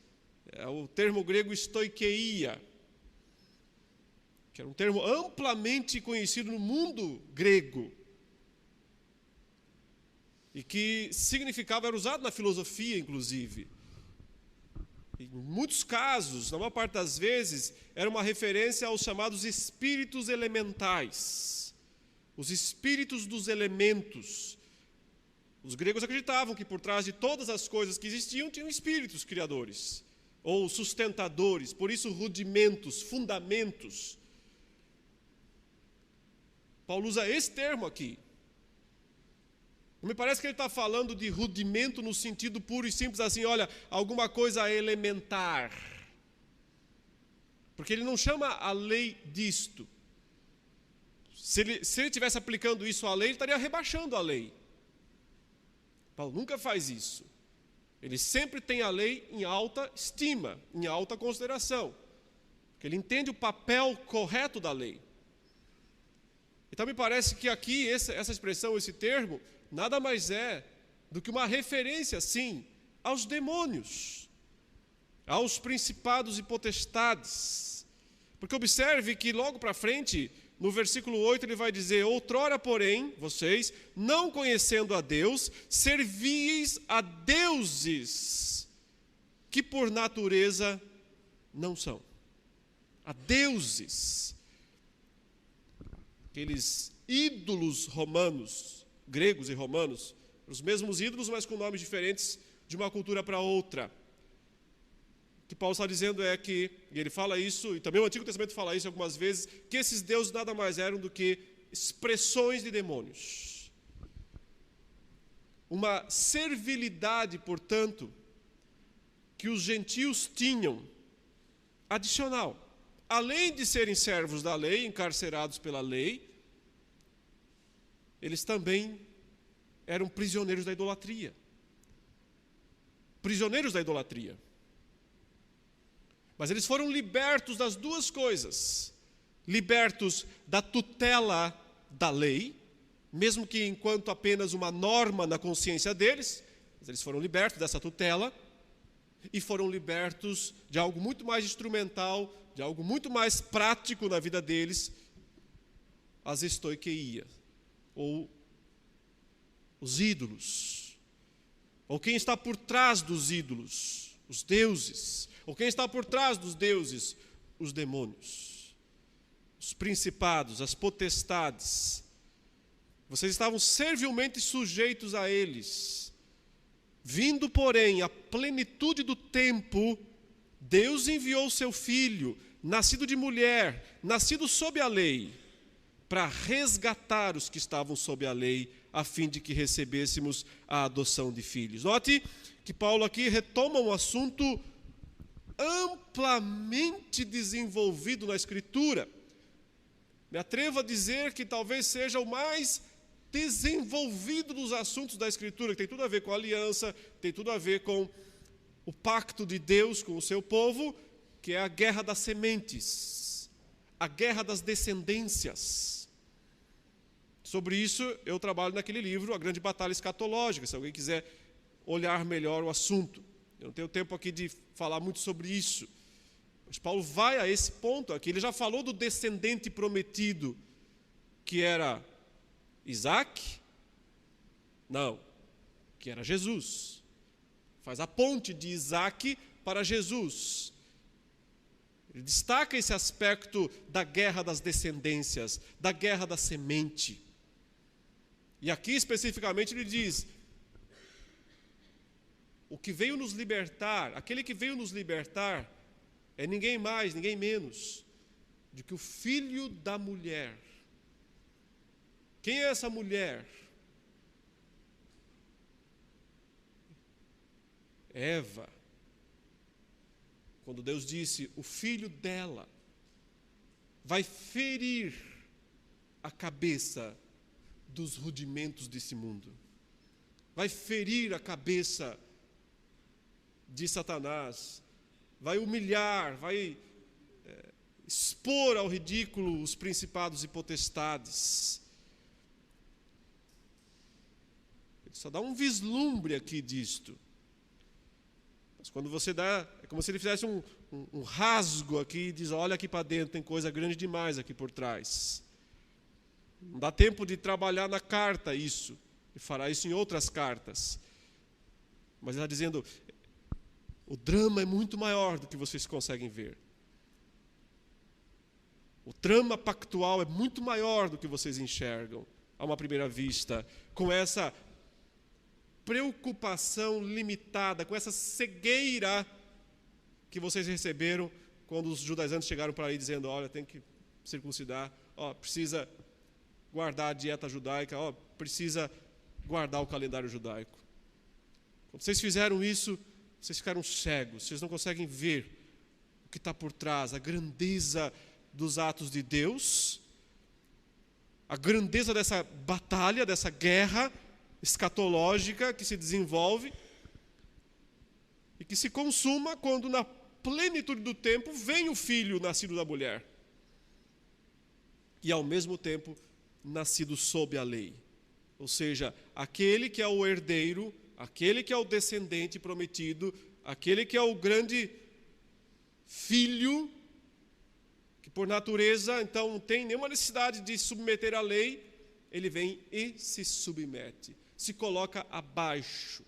É o termo grego stoikeia, que era um termo amplamente conhecido no mundo grego. E que significava, era usado na filosofia, inclusive. Em muitos casos, na maior parte das vezes, era uma referência aos chamados espíritos elementais. Os espíritos dos elementos. Os gregos acreditavam que por trás de todas as coisas que existiam, tinham espíritos criadores, ou sustentadores, por isso rudimentos, fundamentos. Paulo usa esse termo aqui. Não me parece que ele está falando de rudimento no sentido puro e simples, assim, olha, alguma coisa elementar. Porque ele não chama a lei disto. Se ele estivesse aplicando isso à lei, ele estaria rebaixando a lei. Paulo nunca faz isso. Ele sempre tem a lei em alta estima, em alta consideração. Porque ele entende o papel correto da lei. Então me parece que aqui essa expressão, esse termo, nada mais é do que uma referência, sim, aos demônios, aos principados e potestades. Porque observe que logo para frente, no versículo 8, ele vai dizer, outrora, porém, vocês, não conhecendo a Deus, servíeis a deuses que por natureza não são. A deuses. Aqueles ídolos romanos, gregos e romanos, os mesmos ídolos, mas com nomes diferentes de uma cultura para outra. O que Paulo está dizendo é que, e ele fala isso, e também o Antigo Testamento fala isso algumas vezes, que esses deuses nada mais eram do que expressões de demônios. Uma servilidade, portanto, que os gentios tinham, adicional. Além de serem servos da lei, encarcerados pela lei, eles também eram prisioneiros da idolatria. Prisioneiros da idolatria. Mas eles foram libertos das duas coisas. Libertos da tutela da lei, mesmo que enquanto apenas uma norma na consciência deles, mas eles foram libertos dessa tutela, e foram libertos de algo muito mais instrumental, de algo muito mais prático na vida deles, as estoiqueias, ou os ídolos, ou quem está por trás dos ídolos, os deuses, ou quem está por trás dos deuses, os demônios, os principados, as potestades. Vocês estavam servilmente sujeitos a eles. Vindo, porém, a plenitude do tempo, Deus enviou o seu Filho, nascido de mulher, nascido sob a lei, para resgatar os que estavam sob a lei, a fim de que recebêssemos a adoção de filhos. Note que Paulo aqui retoma um assunto amplamente desenvolvido na Escritura. Me atrevo a dizer que talvez seja o mais desenvolvido dos assuntos da Escritura, que tem tudo a ver com a aliança, tem tudo a ver com o pacto de Deus com o seu povo, que é a guerra das sementes, a guerra das descendências. Sobre isso eu trabalho naquele livro, A Grande Batalha Escatológica, se alguém quiser olhar melhor o assunto. Eu não tenho tempo aqui de falar muito sobre isso. Mas Paulo vai a esse ponto aqui, ele já falou do descendente prometido, que era Isaac? Não, que era Jesus. Faz a ponte de Isaac para Jesus. Ele destaca esse aspecto da guerra das descendências, da guerra da semente. E aqui especificamente ele diz, o que veio nos libertar, aquele que veio nos libertar, é ninguém mais, ninguém menos, do que o filho da mulher. Quem é essa mulher? Eva, quando Deus disse, o filho dela vai ferir a cabeça dos rudimentos desse mundo, vai ferir a cabeça de Satanás, vai humilhar, vai expor ao ridículo os principados e potestades. Ele só dá um vislumbre aqui disto. Mas quando você dá, é como se ele fizesse um rasgo aqui e diz, olha aqui para dentro, tem coisa grande demais aqui por trás. Não dá tempo de trabalhar na carta isso, e fará isso em outras cartas. Mas ele está dizendo, o drama é muito maior do que vocês conseguem ver. O trama pactual é muito maior do que vocês enxergam, a uma primeira vista, com essa preocupação limitada, com essa cegueira que vocês receberam quando os judaizantes chegaram para aí dizendo, olha, tem que circuncidar, precisa guardar a dieta judaica, precisa guardar o calendário judaico. Quando vocês fizeram isso, vocês ficaram cegos, vocês não conseguem ver o que está por trás, a grandeza dos atos de Deus, a grandeza dessa batalha, dessa guerra escatológica que se desenvolve e que se consuma quando na plenitude do tempo vem o filho nascido da mulher e ao mesmo tempo nascido sob a lei, ou seja, aquele que é o herdeiro, aquele que é o descendente prometido, aquele que é o grande filho, que por natureza, então, não tem nenhuma necessidade de submeter à lei, ele vem e se submete, se coloca abaixo,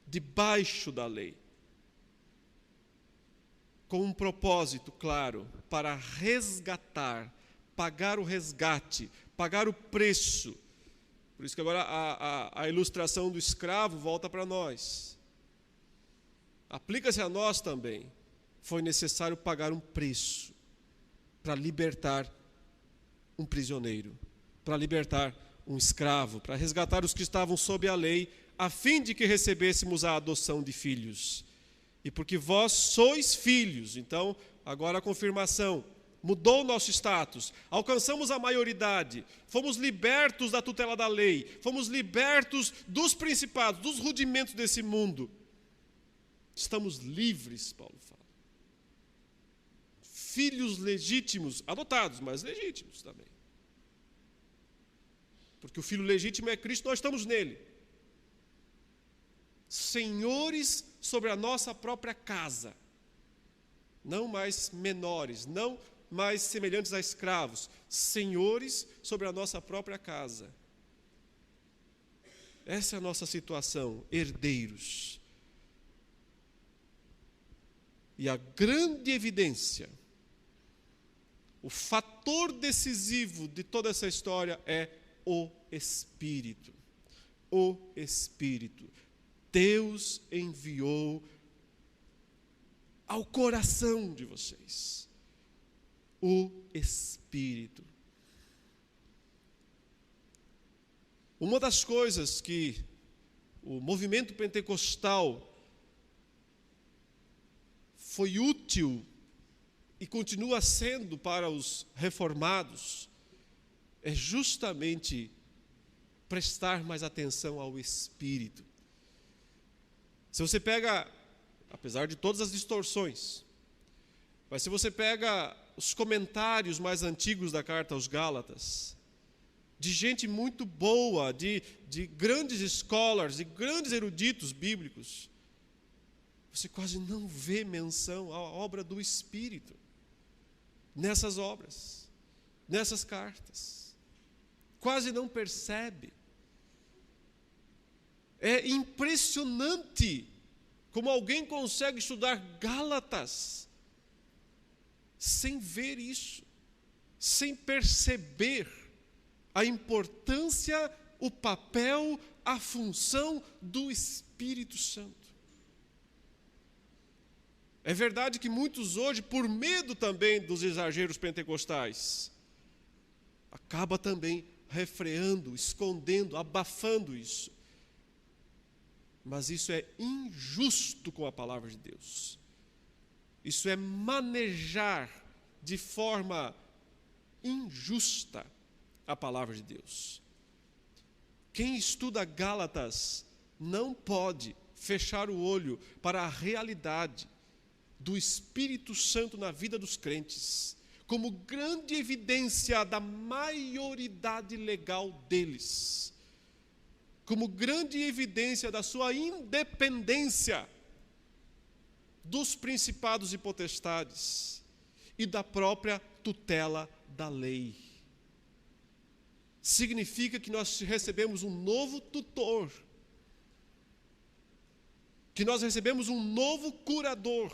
debaixo da lei, com um propósito claro, para resgatar, pagar o resgate, pagar o preço. Por isso que agora a ilustração do escravo volta para nós. Aplica-se a nós também. Foi necessário pagar um preço para libertar um prisioneiro, para libertar um escravo, para resgatar os que estavam sob a lei, a fim de que recebêssemos a adoção de filhos. E porque vós sois filhos, então, agora a confirmação, mudou o nosso status, alcançamos a maioridade, fomos libertos da tutela da lei, fomos libertos dos principados, dos rudimentos desse mundo. Estamos livres, Paulo fala. Filhos legítimos, adotados, mas legítimos também. Porque o filho legítimo é Cristo, nós estamos nele. Senhores sobre a nossa própria casa. Não mais menores, não mais semelhantes a escravos. Senhores sobre a nossa própria casa. Essa é a nossa situação, herdeiros. E a grande evidência, o fator decisivo de toda essa história é o Espírito. O Espírito. Deus enviou ao coração de vocês o Espírito. Uma das coisas que o movimento pentecostal foi útil e continua sendo para os reformados é justamente prestar mais atenção ao Espírito. Se você pega, apesar de todas as distorções, mas se você pega os comentários mais antigos da carta aos Gálatas, de gente muito boa, de grandes scholars, de grandes eruditos bíblicos, você quase não vê menção à obra do Espírito nessas obras, nessas cartas. Quase não percebe. É impressionante como alguém consegue estudar Gálatas sem ver isso, sem perceber a importância, o papel, a função do Espírito Santo. É verdade que muitos hoje, por medo também dos exageros pentecostais, acaba também refreando, escondendo, abafando isso. Mas isso é injusto com a palavra de Deus. Isso é manejar de forma injusta a palavra de Deus. Quem estuda Gálatas não pode fechar o olho para a realidade do Espírito Santo na vida dos crentes, como grande evidência da maioridade legal deles, como grande evidência da sua independência dos principados e potestades e da própria tutela da lei. Significa que nós recebemos um novo tutor, que nós recebemos um novo curador,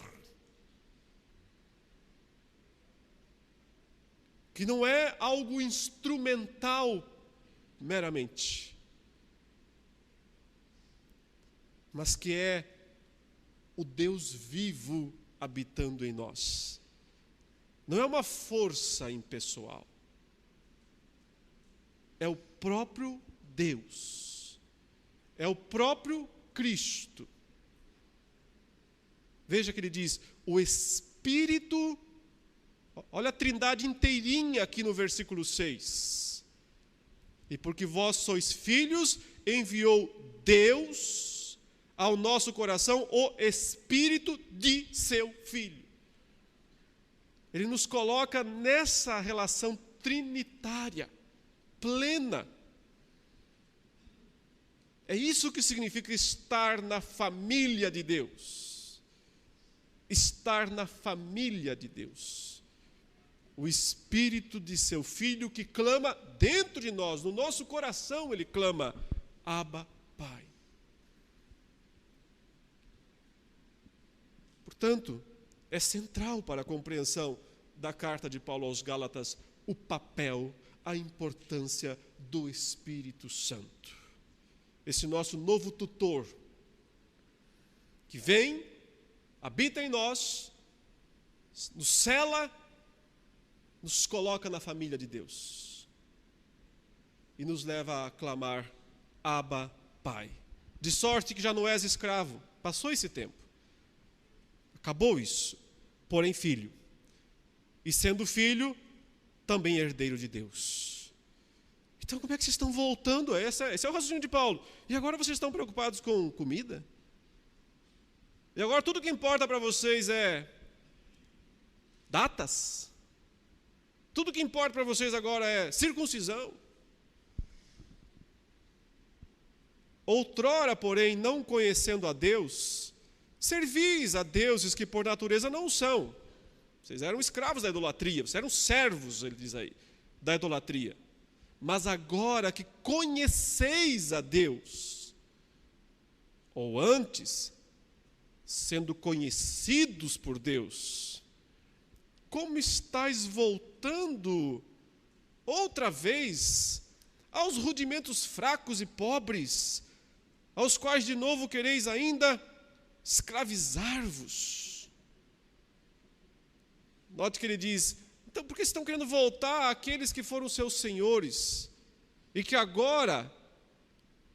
que não é algo instrumental meramente, mas que é o Deus vivo habitando em nós. Não é uma força impessoal, é o próprio Deus, é o próprio Cristo. Veja que ele diz, o Espírito, olha a trindade inteirinha aqui no versículo 6. E porque vós sois filhos, enviou Deus ao nosso coração o Espírito de seu Filho. Ele nos coloca nessa relação trinitária, plena. É isso que significa estar na família de Deus. Estar na família de Deus. O Espírito de seu Filho que clama dentro de nós, no nosso coração ele clama, Abba, Pai. Portanto, é central para a compreensão da carta de Paulo aos Gálatas o papel, a importância do Espírito Santo. Esse nosso novo tutor, que vem, habita em nós, nos sela, nos coloca na família de Deus e nos leva a clamar, Abba, Pai. De sorte que já não és escravo, passou esse tempo. Acabou isso, porém filho. E sendo filho, também herdeiro de Deus. Então como é que vocês estão voltando? Esse é o raciocínio de Paulo. E agora vocês estão preocupados com comida? E agora tudo que importa para vocês é datas? Tudo que importa para vocês agora é circuncisão? Outrora, porém, não conhecendo a Deus, servis a deuses que por natureza não são. Vocês eram escravos da idolatria, vocês eram servos, ele diz aí, da idolatria. Mas agora que conheceis a Deus, ou antes, sendo conhecidos por Deus, como estáis voltando outra vez aos rudimentos fracos e pobres, aos quais de novo quereis ainda escravizar-vos? Note que ele diz, então por que estão querendo voltar àqueles que foram seus senhores e que agora,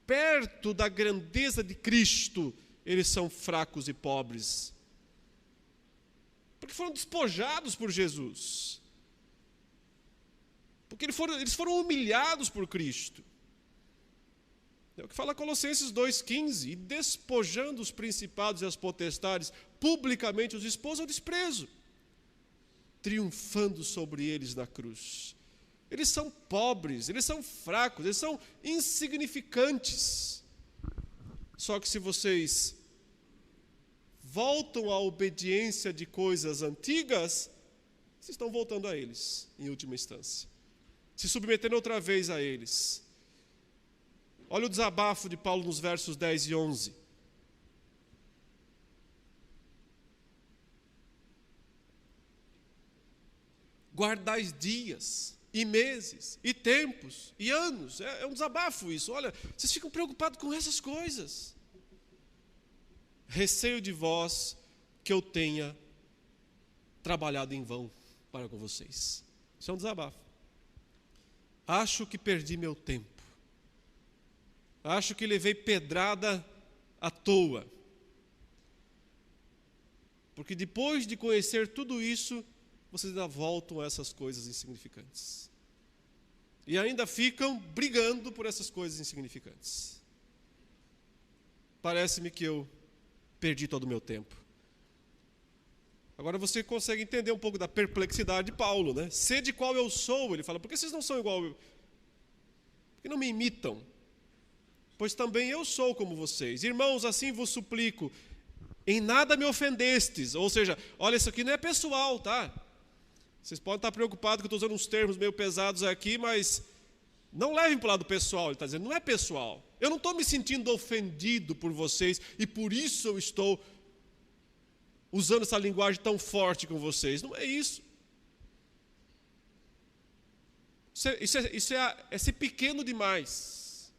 perto da grandeza de Cristo, eles são fracos e pobres? Porque foram despojados por Jesus. Porque eles foram humilhados por Cristo. É o que fala Colossenses 2,15. E despojando os principados e as potestades, publicamente os expôs ao desprezo, triunfando sobre eles na cruz. Eles são pobres, eles são fracos, eles são insignificantes. Só que se vocês voltam à obediência de coisas antigas, vocês estão voltando a eles, em última instância. Se submetendo outra vez a eles. Olha o desabafo de Paulo nos versos 10 e 11. Guardais dias, e meses, e tempos, e anos. É um desabafo isso. Olha, vocês ficam preocupados com essas coisas. Receio de vós que eu tenha trabalhado em vão para com vocês. Isso é um desabafo. Acho que perdi meu tempo. Acho que levei pedrada à toa. Porque depois de conhecer tudo isso, vocês ainda voltam a essas coisas insignificantes. E ainda ficam brigando por essas coisas insignificantes. Parece-me que eu perdi todo o meu tempo. Agora você consegue entender um pouco da perplexidade de Paulo, né? Sede qual eu sou, ele fala, por que vocês não são igual eu? Por que não me imitam? Pois também eu sou como vocês. Irmãos, assim vos suplico, em nada me ofendestes. Ou seja, olha, isso aqui não é pessoal, tá? Vocês podem estar preocupados que eu estou usando uns termos meio pesados aqui, mas não levem para o lado pessoal. Ele está dizendo, não é pessoal. Eu não estou me sentindo ofendido por vocês e por isso eu estou usando essa linguagem tão forte com vocês. Não é isso. Isso é ser pequeno demais.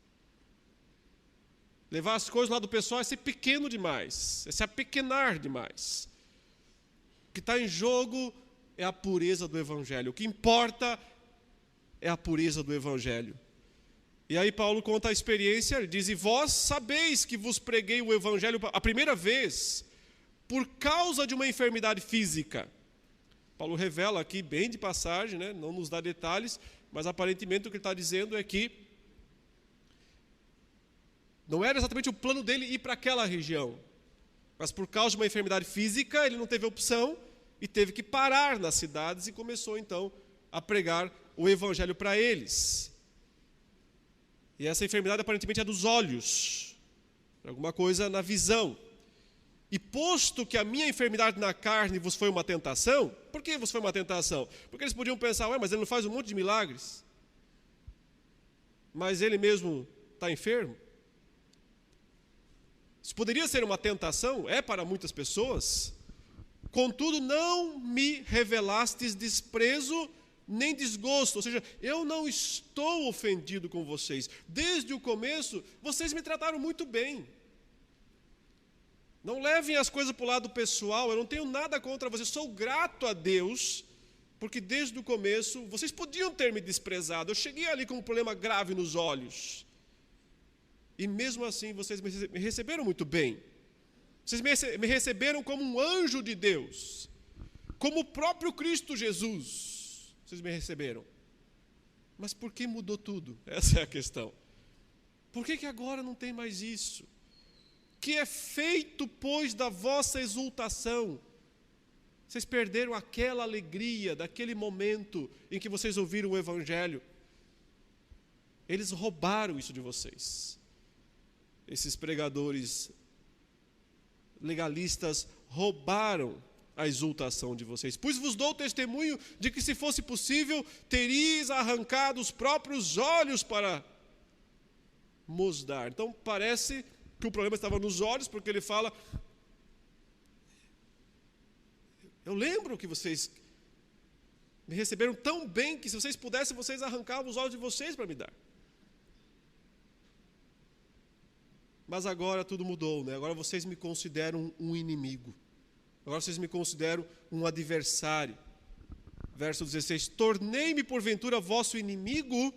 Levar as coisas lá do pessoal é ser pequeno demais. É se apequenar demais. O que está em jogo é a pureza do Evangelho. O que importa é a pureza do Evangelho. E aí Paulo conta a experiência, ele diz, e vós sabeis que vos preguei o Evangelho a primeira vez, por causa de uma enfermidade física. Paulo revela aqui, bem de passagem, né? Não nos dá detalhes, mas aparentemente o que ele está dizendo é que não era exatamente o plano dele ir para aquela região, mas por causa de uma enfermidade física, ele não teve opção e teve que parar nas cidades e começou então a pregar o Evangelho para eles. E essa enfermidade aparentemente é dos olhos, alguma coisa na visão. E posto que a minha enfermidade na carne vos foi uma tentação, por que vos foi uma tentação? Porque eles podiam pensar, ué, mas ele não faz um monte de milagres, mas ele mesmo está enfermo. Isso poderia ser uma tentação, é para muitas pessoas. Contudo, não me revelastes desprezo nem desgosto, ou seja, eu não estou ofendido com vocês. Desde o começo, vocês me trataram muito bem. Não levem as coisas para o lado pessoal, eu não tenho nada contra vocês, sou grato a Deus, porque desde o começo, vocês podiam ter me desprezado, eu cheguei ali com um problema grave nos olhos, e mesmo assim vocês me receberam muito bem, vocês me receberam como um anjo de Deus, como o próprio Cristo Jesus, vocês me receberam. Mas por que mudou tudo? Essa é a questão. Por que agora não tem mais isso? Que é feito, pois, da vossa exultação? Vocês perderam aquela alegria daquele momento em que vocês ouviram o Evangelho. Eles roubaram isso de vocês. Esses pregadores legalistas roubaram a exultação de vocês. Pois vos dou testemunho de que, se fosse possível, teríeis arrancado os próprios olhos para mos dar. Então parece que o problema estava nos olhos, porque ele fala, eu lembro que vocês me receberam tão bem que, se vocês pudessem, vocês arrancavam os olhos de vocês para me dar. Mas agora tudo mudou, né? Agora vocês me consideram um inimigo. Agora vocês me consideram um adversário. Verso 16, tornei-me porventura vosso inimigo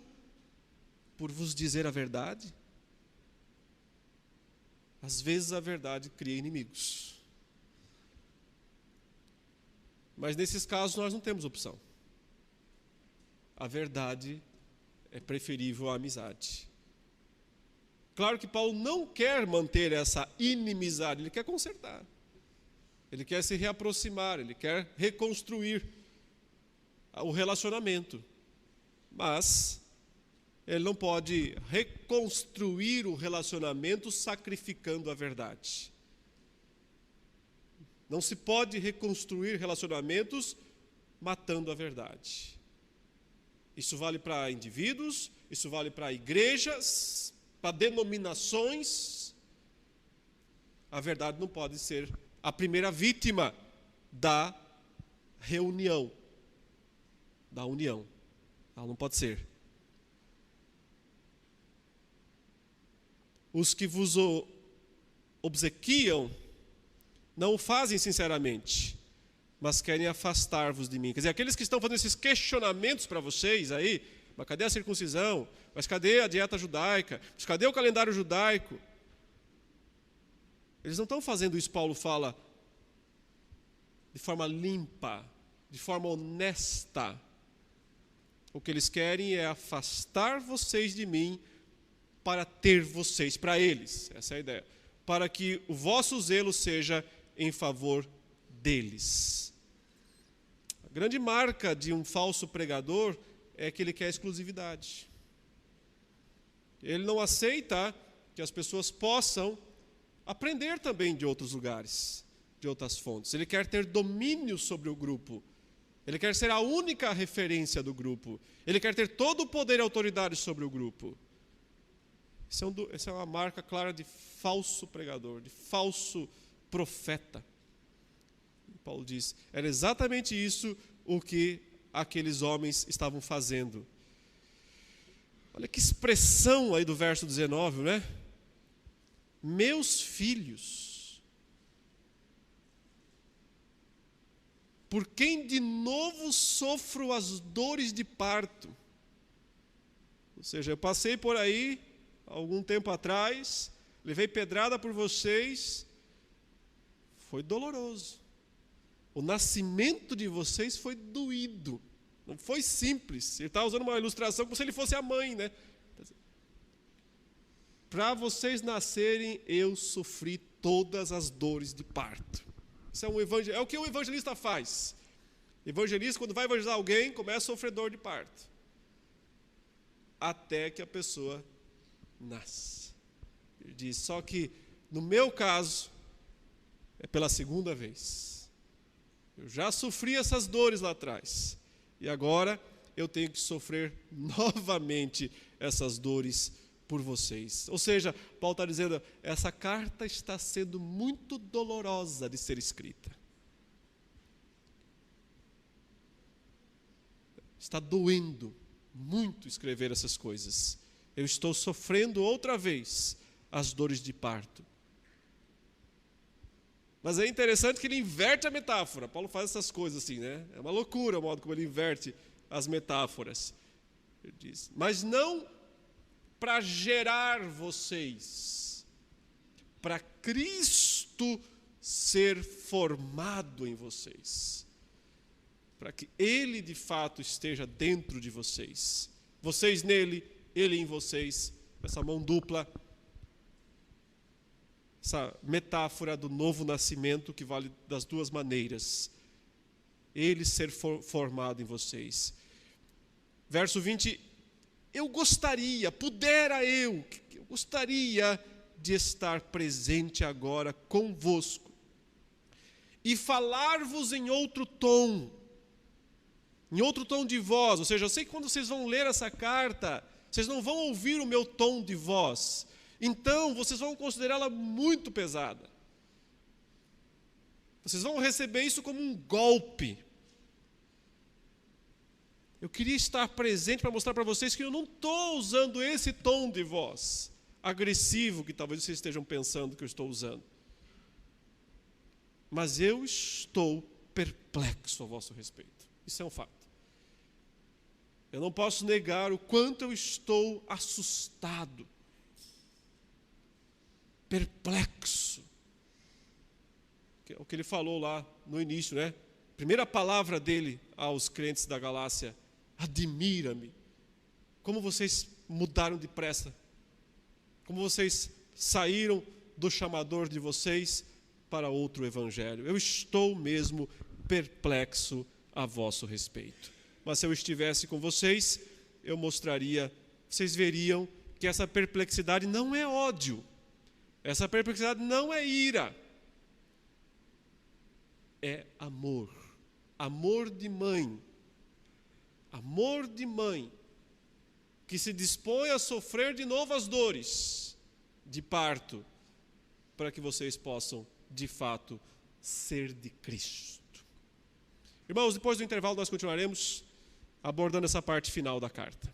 por vos dizer a verdade? Às vezes a verdade cria inimigos. Mas nesses casos nós não temos opção. A verdade é preferível à amizade. Claro que Paulo não quer manter essa inimizade, ele quer consertar. Ele quer se reaproximar, ele quer reconstruir o relacionamento. Mas ele não pode reconstruir o relacionamento sacrificando a verdade. Não se pode reconstruir relacionamentos matando a verdade. Isso vale para indivíduos, isso vale para igrejas, para denominações. A verdade não pode ser a primeira vítima da reunião, da união. Ela não pode ser. Os que vos obsequiam não o fazem sinceramente, mas querem afastar-vos de mim. Quer dizer, aqueles que estão fazendo esses questionamentos para vocês aí, mas cadê a circuncisão? Mas cadê a dieta judaica? Mas cadê o calendário judaico? Eles não estão fazendo isso, Paulo fala, de forma limpa, de forma honesta. O que eles querem é afastar vocês de mim para ter vocês para eles. Essa é a ideia. Para que o vosso zelo seja em favor deles. A grande marca de um falso pregador é que ele quer exclusividade. Ele não aceita que as pessoas possam aprender também de outros lugares, de outras fontes. Ele quer ter domínio sobre o grupo. Ele quer ser a única referência do grupo. Ele quer ter todo o poder e autoridade sobre o grupo. Essa é uma marca clara de falso pregador, de falso profeta. Paulo diz, era exatamente isso o que aqueles homens estavam fazendo. Olha que expressão aí do verso 19, né? Meus filhos, por quem de novo sofro as dores de parto. Ou seja, eu passei por aí, algum tempo atrás, levei pedrada por vocês, foi doloroso. O nascimento de vocês foi doído, não foi simples. Ele está usando uma ilustração como se ele fosse a mãe, né? Para vocês nascerem, eu sofri todas as dores de parto. Isso é o que o evangelista faz. O evangelista, quando vai evangelizar alguém, começa a sofrer dor de parto. Até que a pessoa nasce. Ele diz, só que no meu caso, é pela segunda vez. Eu já sofri essas dores lá atrás. E agora eu tenho que sofrer novamente essas dores por vocês. Ou seja, Paulo está dizendo, essa carta está sendo muito dolorosa de ser escrita. Está doendo muito escrever essas coisas. Eu estou sofrendo outra vez as dores de parto. Mas é interessante que ele inverte a metáfora. Paulo faz essas coisas assim, né? É uma loucura o modo como ele inverte as metáforas. Ele diz, mas não para gerar vocês, para Cristo ser formado em vocês, para que Ele de fato esteja dentro de vocês, vocês nele, Ele em vocês, essa mão dupla, essa metáfora do novo nascimento que vale das duas maneiras, Ele ser formado em vocês. Verso 20, eu gostaria de estar presente agora convosco e falar-vos em outro tom de voz. Ou seja, eu sei que quando vocês vão ler essa carta, vocês não vão ouvir o meu tom de voz. Então, vocês vão considerá-la muito pesada. Vocês vão receber isso como um golpe. Eu queria estar presente para mostrar para vocês que eu não estou usando esse tom de voz agressivo que talvez vocês estejam pensando que eu estou usando. Mas eu estou perplexo a vosso respeito. Isso é um fato. Eu não posso negar o quanto eu estou assustado, perplexo. O que ele falou lá no início, né? Primeira palavra dele aos crentes da Galácia: admira-me. Como vocês mudaram depressa. Como vocês saíram do chamador de vocês para outro evangelho. Eu estou mesmo perplexo a vosso respeito. Mas se eu estivesse com vocês, eu mostraria, vocês veriam que essa perplexidade não é ódio. Essa perplexidade não é ira. É amor. Amor de mãe. Amor de mãe que se dispõe a sofrer de novo as dores de parto para que vocês possam, de fato, ser de Cristo. Irmãos, depois do intervalo nós continuaremos abordando essa parte final da carta.